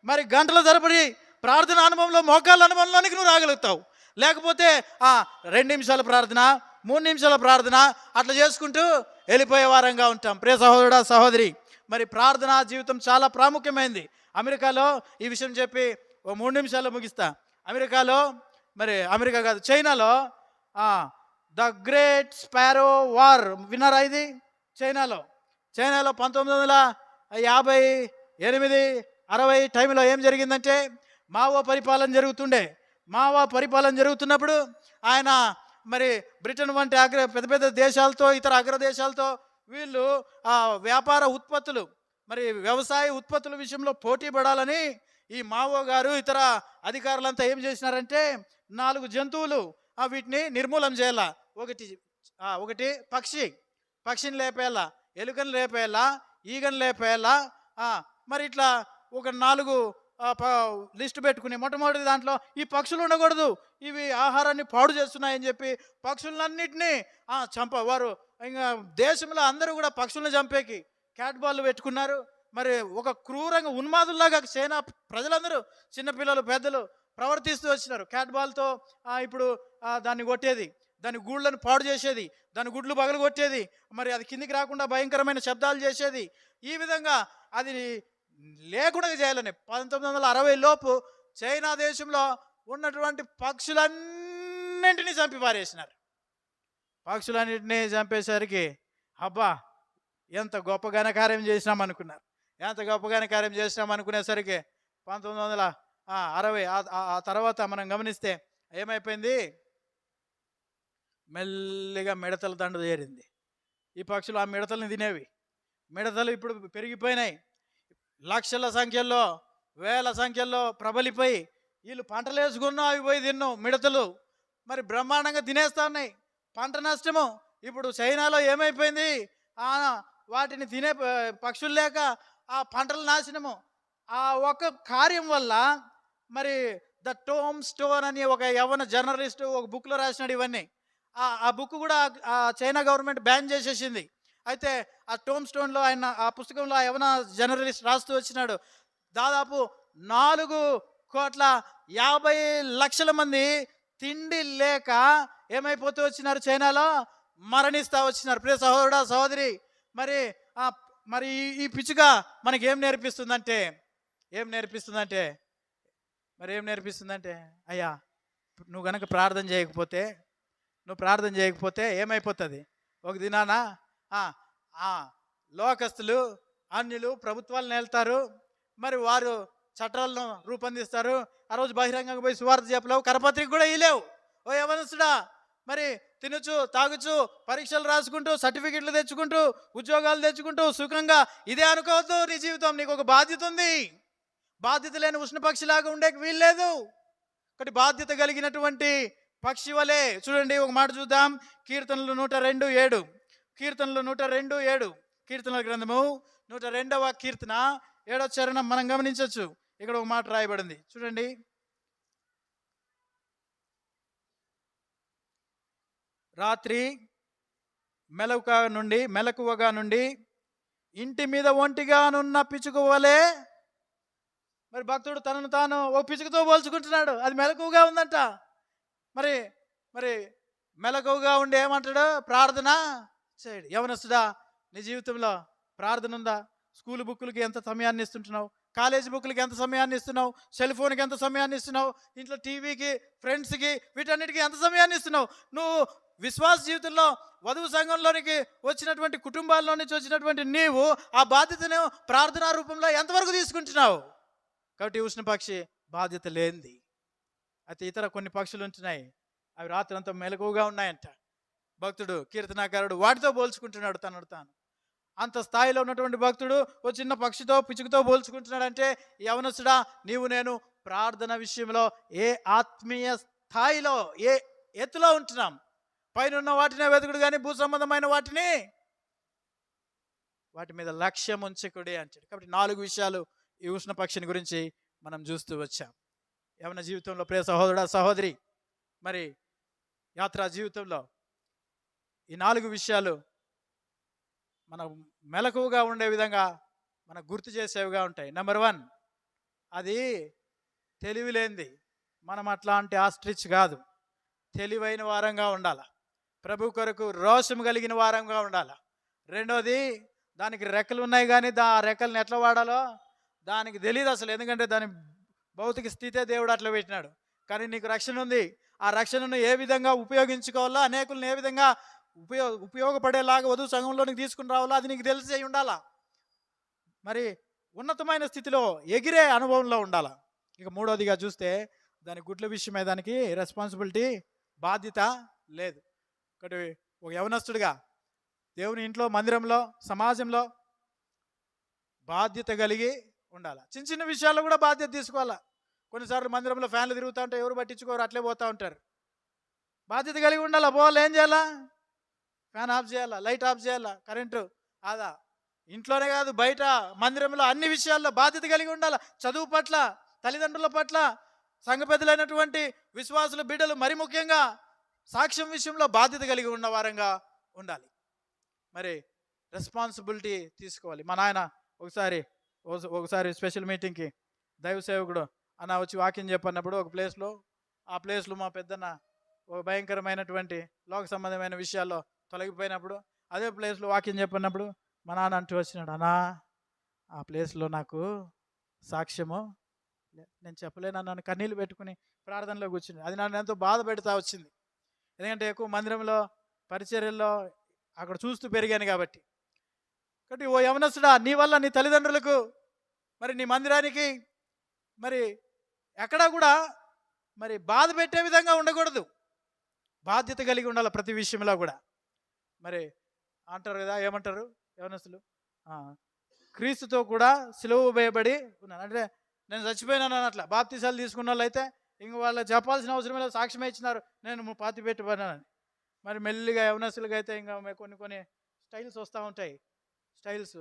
మరి గంటల తరబడి ప్రార్థన అనుభవంలో, మోకాళ్ళ అనుభవంలోనికి నువ్వు రాగలుగుతావు. లేకపోతే 2 నిమిషాల ప్రార్థన, 3 నిమిషాల ప్రార్థన అట్లా చేసుకుంటూ వెళ్ళిపోయే వారంగా ఉంటాం. ప్రియ సహోదరుడా, సహోదరి, మరి ప్రార్థనా జీవితం చాలా ప్రాముఖ్యమైనది. అమెరికాలో ఈ విషయం చెప్పి ఓ 3 నిమిషాల్లో ముగిస్తా. అమెరికా కాదు, చైనాలో ద గ్రేట్ స్పారో వార్ విన్నారా? ఇది చైనాలో 1958-60 టైంలో ఏం జరిగిందంటే, మావో పరిపాలన జరుగుతున్నప్పుడు ఆయన మరి బ్రిటన్ వంటి పెద్ద పెద్ద దేశాలతో, ఇతర అగ్రదేశాలతో వీళ్ళు వ్యాపార ఉత్పత్తులు, మరి వ్యవసాయ ఉత్పత్తుల విషయంలో పోటీ పడాలని ఈ మావో గారు, ఇతర అధికారులంతా ఏం చేసినారంటే, 4 జంతువులు వీటిని నిర్మూలన చేయాల. ఒకటి పక్షిని లేపేయాలా, ఎలుకని లేపేయాలా, ఈగని లేపేయాలా. మరి ఇట్లా ఒక 4 లిస్టు పెట్టుకుని, మొట్టమొదటి దాంట్లో ఈ పక్షులు ఉండకూడదు, ఇవి ఆహారాన్ని పాడు చేస్తున్నాయని చెప్పి పక్షులన్నింటినీ వారు ఇంకా దేశంలో అందరూ కూడా పక్షులను చంపేకి క్యాట్ బాల్ పెట్టుకున్నారు. మరి ఒక క్రూరంగా ఉన్మాదుల్లాగా సేనా ప్రజలందరూ, చిన్నపిల్లలు పెద్దలు ప్రవర్తిస్తూ వచ్చినారు. క్యాట్ బాల్తో ఇప్పుడు దాన్ని కొట్టేది, దాని గూళ్ళను పాడు చేసేది, దాని గుడ్లు పగలు కొట్టేది, మరి అది కిందికి రాకుండా భయంకరమైన శబ్దాలు చేసేది. ఈ విధంగా అది లేకుండా చేయాలని 1960 లోపు చైనా దేశంలో ఉన్నటువంటి పక్షులన్నింటినీ చంపి పారేసినారు. పక్షులన్నింటినీ చంపేసరికి అబ్బా ఎంత గొప్ప ఘనకార్యం చేసినామనుకున్నారు. అనుకునేసరికి 1960 ఆ తర్వాత మనం గమనిస్తే ఏమైపోయింది, మెల్లిగా మిడతల దండు చేరింది. ఈ పక్షులు ఆ మిడతల్ని తినేవి. మిడతలు ఇప్పుడు పెరిగిపోయినాయి, లక్షల సంఖ్యల్లో, వేల సంఖ్యల్లో ప్రబలిపోయి వీళ్ళు పంటలు వేసుకున్నా అవి పోయి తిన్నాం మిడతలు, మరి బ్రహ్మాండంగా తినేస్తా ఉన్నాయి. పంట నష్టము. ఇప్పుడు చైనాలో ఏమైపోయింది, వాటిని తినే పక్షులు లేక ఆ పంటల నాశనము. ఆ ఒక కార్యం వల్ల మరి ద టోమ్ స్టోన్ అని ఒక యవ్వన జర్నలిస్టు ఒక బుక్లో రాసినాడు ఇవన్నీ. ఆ బుక్ కూడా చైనా గవర్నమెంట్ బ్యాన్ చేసేసింది. అయితే ఆ టోమ్ స్టోన్లో ఆయన ఆ పుస్తకంలో ఆ యవ్వన జర్నలిస్ట్ రాస్తూ వచ్చినాడు, దాదాపు 4,50,00,000 మంది తిండి లేక ఏమైపోతూ వచ్చినారు, చైనాలో మరణిస్తూ వచ్చినారు. ప్రియ సహోదరుడా, సహోదరి, మరి ఈ పిచ్చుక మనకి ఏం నేర్పిస్తుందంటే అయ్యా, నువ్వు గనక ప్రార్థన చేయకపోతే ఏమైపోతుంది? ఒక దినాన లోకస్తులు, అన్యులు ప్రభుత్వాలను వెళ్తారు, మరి వారు చట్టాలను రూపొందిస్తారు. ఆ రోజు బహిరంగంగా పోయి సువార్త చెప్పలేవు, కరపత్రిక కూడా ఇలేవు. ఓ యవనస్తుడా, మరి తినచ్చు, తాగుచు, పరీక్షలు రాసుకుంటూ, సర్టిఫికెట్లు తెచ్చుకుంటూ, ఉద్యోగాలు తెచ్చుకుంటూ సుఖంగా ఇదే అనుకోవద్దు. నీ జీవితం, నీకు ఒక బాధ్యత ఉంది. బాధ్యత లేని ఉష్ణపక్షిలాగా ఉండేకి వీల్లేదు. ఒకటి బాధ్యత కలిగినటువంటి పక్షి వలె. చూడండి ఒక మాట చూద్దాం. కీర్తనలు 102:7. కీర్తనలు 102:7. కీర్తనల గ్రంథము 102వ కీర్తన 7వ చరణం మనం గమనించవచ్చు. ఇక్కడ ఒక మాట రాయబడింది చూడండి. రాత్రి మెలకువగా నుండి ఇంటి మీద ఒంటిగానున్న పిచుక వలె. మరి భక్తుడు తనను తాను ఓ పిచుకతో పోల్చుకుంటున్నాడు. అది మెలకువగా ఉందంట. మరి మరి మెలకువగా ఉండి ఏమంటాడు? ప్రార్థన చేయడు. యవనస్తుడా, నీ జీవితంలో ప్రార్థన ఉందా? స్కూల్ బుక్కులకి ఎంత సమయాన్ని ఇస్తుంటున్నావు? కాలేజీ బుక్కులకి ఎంత సమయాన్ని ఇస్తున్నావు? సెల్ ఫోన్కి ఎంత సమయాన్ని ఇస్తున్నావు? ఇంట్లో టీవీకి, ఫ్రెండ్స్కి, వీటన్నిటికీ ఎంత సమయాన్ని ఇస్తున్నావు? నువ్వు విశ్వాస జీవితంలో వధువు సంఘంలోనికి వచ్చినటువంటి కుటుంబాల్లో నుంచి వచ్చినటువంటి నీవు ఆ బాధ్యతను ప్రార్థనా రూపంలో ఎంతవరకు తీసుకుంటున్నావు? కాబట్టి ఉష్ణ పక్షి బాధ్యత లేనిది. అయితే ఇతర కొన్ని పక్షులు ఉంటున్నాయి, అవి రాత్రి అంతా మెలకువగా ఉన్నాయంట. భక్తుడు కీర్తనాకారుడు వాటితో పోల్చుకుంటున్నాడు తనను తాను. అంత స్థాయిలో ఉన్నటువంటి భక్తుడు ఓ చిన్న పక్షితో పిచుకుతో పోల్చుకుంటున్నాడంటే, యవనస్తుడా, నీవు నేను ప్రార్థన విషయంలో ఏ ఆత్మీయ స్థాయిలో, ఏ ఎత్తులో ఉంటున్నాం? పైన ఉన్న వాటినే వెతుకుడు కానీ భూ సంబంధమైన వాటి మీద లక్ష్యం ఉంచకుడి అంటాడు. కాబట్టి 4 విషయాలు ఈ ఉష్ణ పక్షిని గురించి మనం చూస్తూ వచ్చాం. యవన జీవితంలో ప్రియ సహోదరుడా, సహోదరి, మరి యాత్రా జీవితంలో ఈ 4 విషయాలు మనం మెలకువగా ఉండే విధంగా మనకు గుర్తు చేసేవిగా ఉంటాయి. నెంబర్ 1, అది తెలివి లేనిది. మనం అట్లాంటి ఆస్ట్రిచ్ కాదు. తెలివైన వారంగా ఉండాలి. ప్రభు కొరకు రోషం కలిగిన వారంగా ఉండాలి. రెండోది, దానికి రెక్కలు ఉన్నాయి కానీ ఆ రెక్కలను ఎట్లా వాడాలో దానికి తెలియదు అసలు. ఎందుకంటే దాని భౌతిక స్థితే దేవుడు అట్లా పెట్టినాడు. కానీ నీకు రక్షణ ఉంది. ఆ రక్షణను ఏ విధంగా ఉపయోగించుకోవాలో, అనేకులను ఏ విధంగా ఉపయోగపడేలాగా వధువు సంఘంలోనికి తీసుకుని రావాలో అది నీకు తెలిసి ఉండాలా. మరి ఉన్నతమైన స్థితిలో ఎగిరే అనుభవంలో ఉండాలా. ఇక మూడోదిగా చూస్తే దాని గుడ్ల విషయమే దానికి రెస్పాన్సిబిలిటీ, బాధ్యత లేదు. ఒకటి ఒక యవనస్తుడిగా దేవుని ఇంట్లో, మందిరంలో, సమాజంలో బాధ్యత కలిగి ఉండాలి. చిన్న చిన్న విషయాల్లో కూడా బాధ్యత తీసుకోవాలా. కొన్నిసార్లు మందిరంలో ఫ్యాన్లు తిరుగుతూ ఉంటాయి, ఎవరు పట్టించుకోరు, అట్లే పోతూ ఉంటారు. బాధ్యత కలిగి ఉండాలా. పోవాలి, ఏం చేయాలా? ఫ్యాన్ ఆఫ్ చేయాలా, లైట్ ఆఫ్ చేయాలా, కరెంటు ఆదా. ఇంట్లోనే కాదు, బయట, మందిరంలో, అన్ని విషయాల్లో బాధ్యత కలిగి ఉండాలి. చదువు పట్ల, తల్లిదండ్రుల పట్ల, సంఘ పెద్దలైనటువంటి విశ్వాసుల బిడ్డలు, మరి ముఖ్యంగా సాక్ష్యం విషయంలో బాధ్యత కలిగి ఉన్న వారంగా ఉండాలి. మరి రెస్పాన్సిబిలిటీ తీసుకోవాలి. మా నాయన ఒకసారి స్పెషల్ మీటింగ్కి దైవ సేవకుడు అన్న వచ్చి వాక్యం చెప్పన్నప్పుడు ఒక ప్లేస్లో, ఆ ప్లేస్లో మా పెద్దన్న ఒక భయంకరమైనటువంటి లోక సంబంధమైన విషయాల్లో తొలగిపోయినప్పుడు, అదే ప్లేస్లో వాక్యం చెప్పినప్పుడు మా నాన్న అంటూ వచ్చినాడు, అన్నా ఆ ప్లేస్లో నాకు సాక్ష్యము నేను చెప్పలేను. నన్ను కన్నీళ్ళు పెట్టుకుని ప్రార్థనలో కూర్చుని అది నన్ను ఎంతో బాధ పెడతా వచ్చింది. ఎందుకంటే ఎక్కువ మందిరంలో, పరిచర్యల్లో అక్కడ చూస్తూ పెరిగాను కాబట్టి. కాబట్టి ఓ యవనస్తుడా, నీ వల్ల నీ తల్లిదండ్రులకు, మరి నీ మందిరానికి, మరి ఎక్కడా కూడా మరి బాధ పెట్టే విధంగా ఉండకూడదు. బాధ్యత కలిగి ఉండాలి ప్రతి విషయంలో కూడా. మరి అంటారు కదా, ఏమంటారు యవనస్తులు, క్రీస్తుతో కూడా సిలువ వేయబడి ఉన్నాను. అంటే నేను చచ్చిపోయినాను అట్లా. బాప్తీసాలు తీసుకున్న వాళ్ళు అయితే ఇంక వాళ్ళు చెప్పాల్సిన అవసరం లేదు, సాక్ష్యమే ఇచ్చినారు, నేను పాతి పెట్టిపోయినానని. మరి మెల్లిగా యవనస్తులుగా అయితే ఇంకా కొన్ని స్టైల్స్ వస్తూ ఉంటాయి, స్టైల్స్.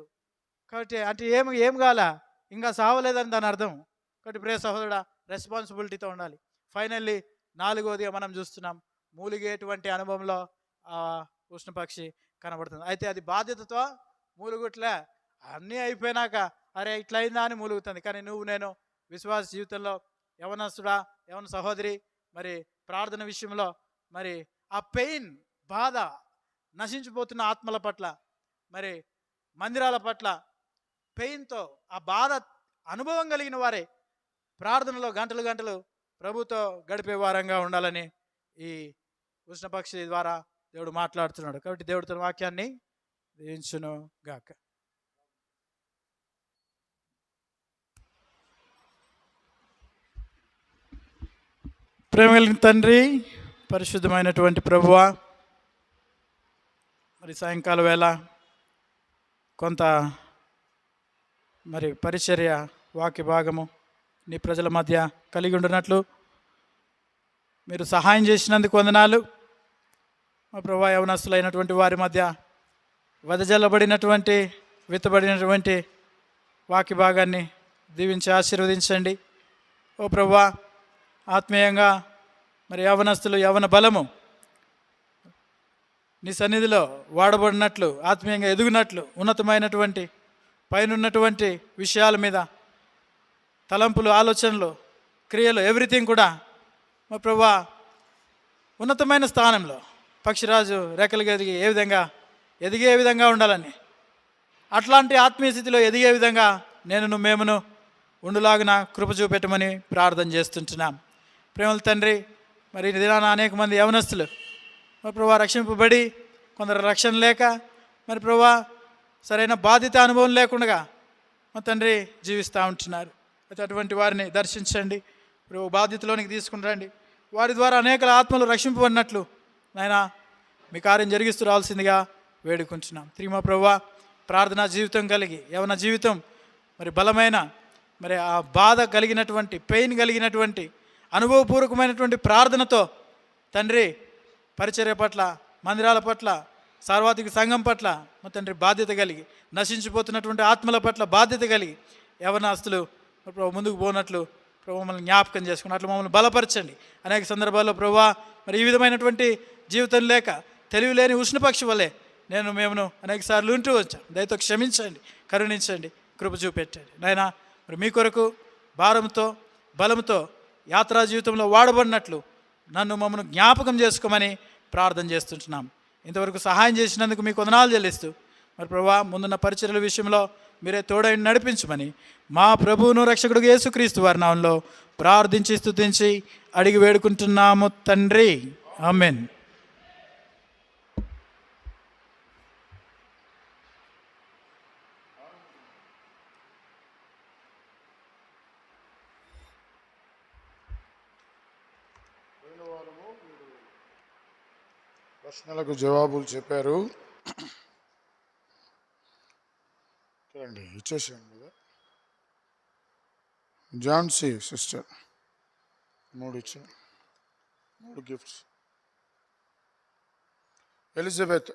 కాబట్టి అంటే ఏం కావాలా, ఇంకా సావలేదని దాని అర్థం. కాబట్టి ప్రియ సహోదరుడా, రెస్పాన్సిబిలిటీతో ఉండాలి. ఫైనల్లీ 4వదిగా మనం చూస్తున్నాం, మూలిగేటువంటి అనుభవంలో ఉష్ణపక్షి కనబడుతుంది. అయితే అది బాధ్యతతో మూలుగుట్లే, అన్నీ అయిపోయినాక అరే ఇట్లా అయిందా అని మూలుగుతుంది. కానీ నువ్వు నేను విశ్వాస జీవితంలో, యవనస్తుడా, యవన సహోదరి, మరి ప్రార్థన విషయంలో, మరి ఆ పెయిన్, బాధ, నశించిపోతున్న ఆత్మల పట్ల, మరి మందిరాల పట్ల పెయిన్తో ఆ బాధ అనుభవం కలిగిన వారే ప్రార్థనలో గంటలు ప్రభుతో గడిపే వారంగా ఉండాలని ఈ ఉష్ణపక్షి ద్వారా దేవుడు మాట్లాడుతున్నాడు. కాబట్టి దేవుడు తన వాక్యాన్ని దీవించును గాక. ప్రేమ కలిగిన తండ్రి, పరిశుద్ధమైనటువంటి ప్రభువా, మరి సాయంకాల వేళ కొంత మరి పరిచర్య వాక్య భాగము నీ ప్రజల మధ్య కలిగి ఉండినట్లు మీరు సహాయం చేసినందుకు వందనాలు. మా ప్రభా, యవనస్తులైనటువంటి వారి మధ్య వెదజల్లబడినటువంటి విత్తబడినటువంటి వాక్య భాగాన్ని దీవించి ఆశీర్వదించండి. ఓ ప్రభా, ఆత్మీయంగా మరి యవనస్తులు యవన బలము నీ సన్నిధిలో వాడబడినట్లు, ఆత్మీయంగా ఎదుగునట్లు, ఉన్నతమైనటువంటి పైనున్నటువంటి విషయాల మీద తలంపులు, ఆలోచనలు, క్రియలు, ఎవ్రీథింగ్ కూడా మా ప్రభా ఉన్నతమైన స్థానంలో పక్షిరాజు రెక్కలు ఎదిగే విధంగా ఉండాలని, అట్లాంటి ఆత్మీయ స్థితిలో ఎదిగే విధంగా మేమును ఉండులాగున కృప చూపెట్టమని ప్రార్థన చేస్తుంటున్నాం. ప్రేమల తండ్రి, మరి ఈ దినాన అనేక మంది యవనస్తులు మరి ప్రభా రక్షింపబడి, కొందరు రక్షణ లేక, మరి ప్రభా సరైన బాధ్యత అనుభవం లేకుండా మా తండ్రి జీవిస్తూ ఉంటున్నారు. అయితే అటువంటి వారిని దర్శించండి, ప్రభు బాధ్యతలోనికి తీసుకుని రండి. వారి ద్వారా అనేక ఆత్మలు రక్షింపబడినట్లు నాయన మీ కార్యం జరిగిస్తూ రావాల్సిందిగా వేడుకుంటున్నాం. తిరిగి ప్రభువా, ప్రార్థనా జీవితం కలిగి, యవన జీవితం మరి బలమైన, మరి ఆ బాధ కలిగినటువంటి, పెయిన్ కలిగినటువంటి, అనుభవపూర్వకమైనటువంటి ప్రార్థనతో తండ్రి పరిచర్య పట్ల, మందిరాల పట్ల, సార్వత్రిక సంఘం పట్ల మా తండ్రి బాధ్యత కలిగి, నశించిపోతున్నటువంటి ఆత్మల పట్ల బాధ్యత కలిగి యవనస్తులు ప్రభు ముందుకు పోనట్లు ప్రభు మమ్మల్ని జ్ఞాపకం చేసుకున్నట్లు మమ్మల్ని బలపరచండి. అనేక సందర్భాల్లో ప్రభువా మరి ఈ విధమైనటువంటి జీవితం లేక తెలివి లేని ఉష్ణపక్షి వలె మేమును అనేక సార్లు ఉంటూ వచ్చాం. దయతో క్షమించండి, కరుణించండి, కృప చూపెట్టండి నాయనా. మరి మీ కొరకు భారంతో, బలంతో యాత్రా జీవితంలో వాడబడినట్లు మమ్మల్ని జ్ఞాపకం చేసుకోమని ప్రార్థన చేస్తుంటున్నాం. ఇంతవరకు సహాయం చేసినందుకు మీకు వందనాలు చెల్లిస్తూ, మరి ప్రభువా ముందున్న పరిచర్యల విషయంలో మీరే తోడై నడిపించమని మా ప్రభువును రక్షకుడు యేసుక్రీస్తు వారి నామంలో ప్రార్థించి స్తుతించి అడిగి వేడుకుంటున్నాము తండ్రి. ఆమేన్. ప్రశ్నలకు జవాబులు చెప్పారు. చూడండి, ఇచ్చేసాను కదా. జాన్సీ సిస్టర్ 3 ఇచ్చాను, 3 గిఫ్ట్స్. ఎలిజబెత్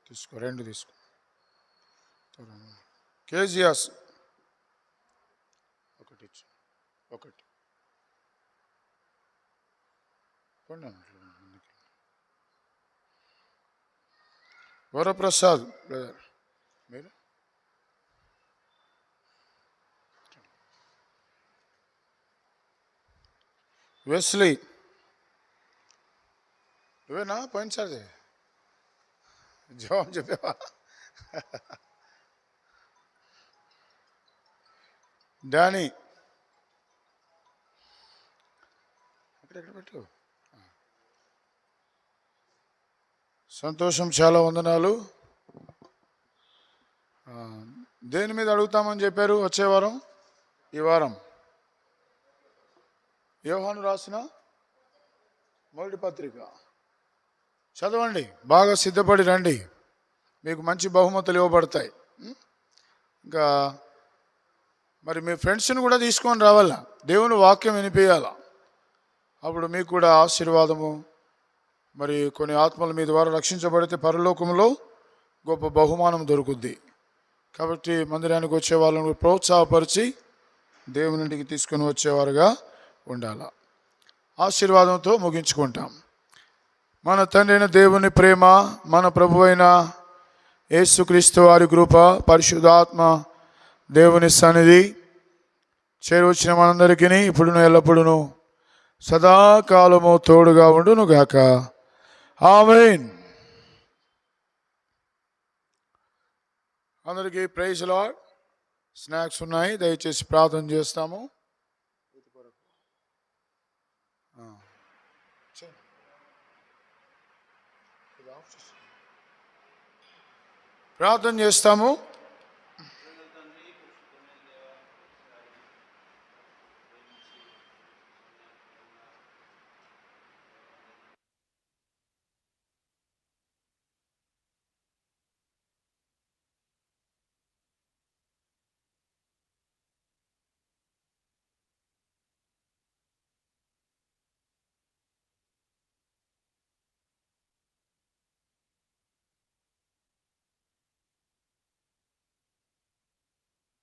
తీసుకో, 2 తీసుకో. కేజియాస్ 1 ఇచ్చు, 1 వరప్రసాద్ బ్రదర్ మీరు, వెస్లీ నువ్వేనా పోయినసారి జవాబు చెప్పావా? డానీ అక్కడెక్కడ పెట్టు. సంతోషం, చాలా వందనాలు. దేని మీద అడుగుతామని చెప్పారు వచ్చే వారం? ఈ వారం యోహాను రాసిన మొదటి పత్రిక చదవండి, బాగా సిద్ధపడి రండి, మీకు మంచి బహుమతులు ఇవ్వబడతాయి. ఇంకా మరి మీ ఫ్రెండ్స్ని కూడా తీసుకొని రావాలా, దేవుని వాక్యం వినిపించాలా, అప్పుడు మీకు కూడా ఆశీర్వాదము. మరి కొన్ని ఆత్మల మీ ద్వారా రక్షించబడితే పరలోకంలో గొప్ప బహుమానం దొరుకుద్ది. కాబట్టి మందిరానికి వచ్చే వాళ్ళను ప్రోత్సాహపరిచి దేవుని ఇంటికి తీసుకొని వచ్చేవారుగా ఉండాల. ఆశీర్వాదంతో ముగించుకుంటాం. మన తండ్రి అయిన దేవుని ప్రేమ, మన ప్రభువైన యేసుక్రీస్తు వారి కృప, పరిశుద్ధాత్మ దేవుని సన్నిధి చేరువచ్చిన మనందరికీ ఇప్పుడును ఎల్లప్పుడూ సదాకాలము తోడుగా ఉండునుగాక. ఆమేన్. అందరికీ ప్రైజ్ లార్డ్. స్నాక్స్ ఉన్నాయి, దయచేసి ప్రార్థన చేస్తాము. ప్రార్థన చేస్తాము.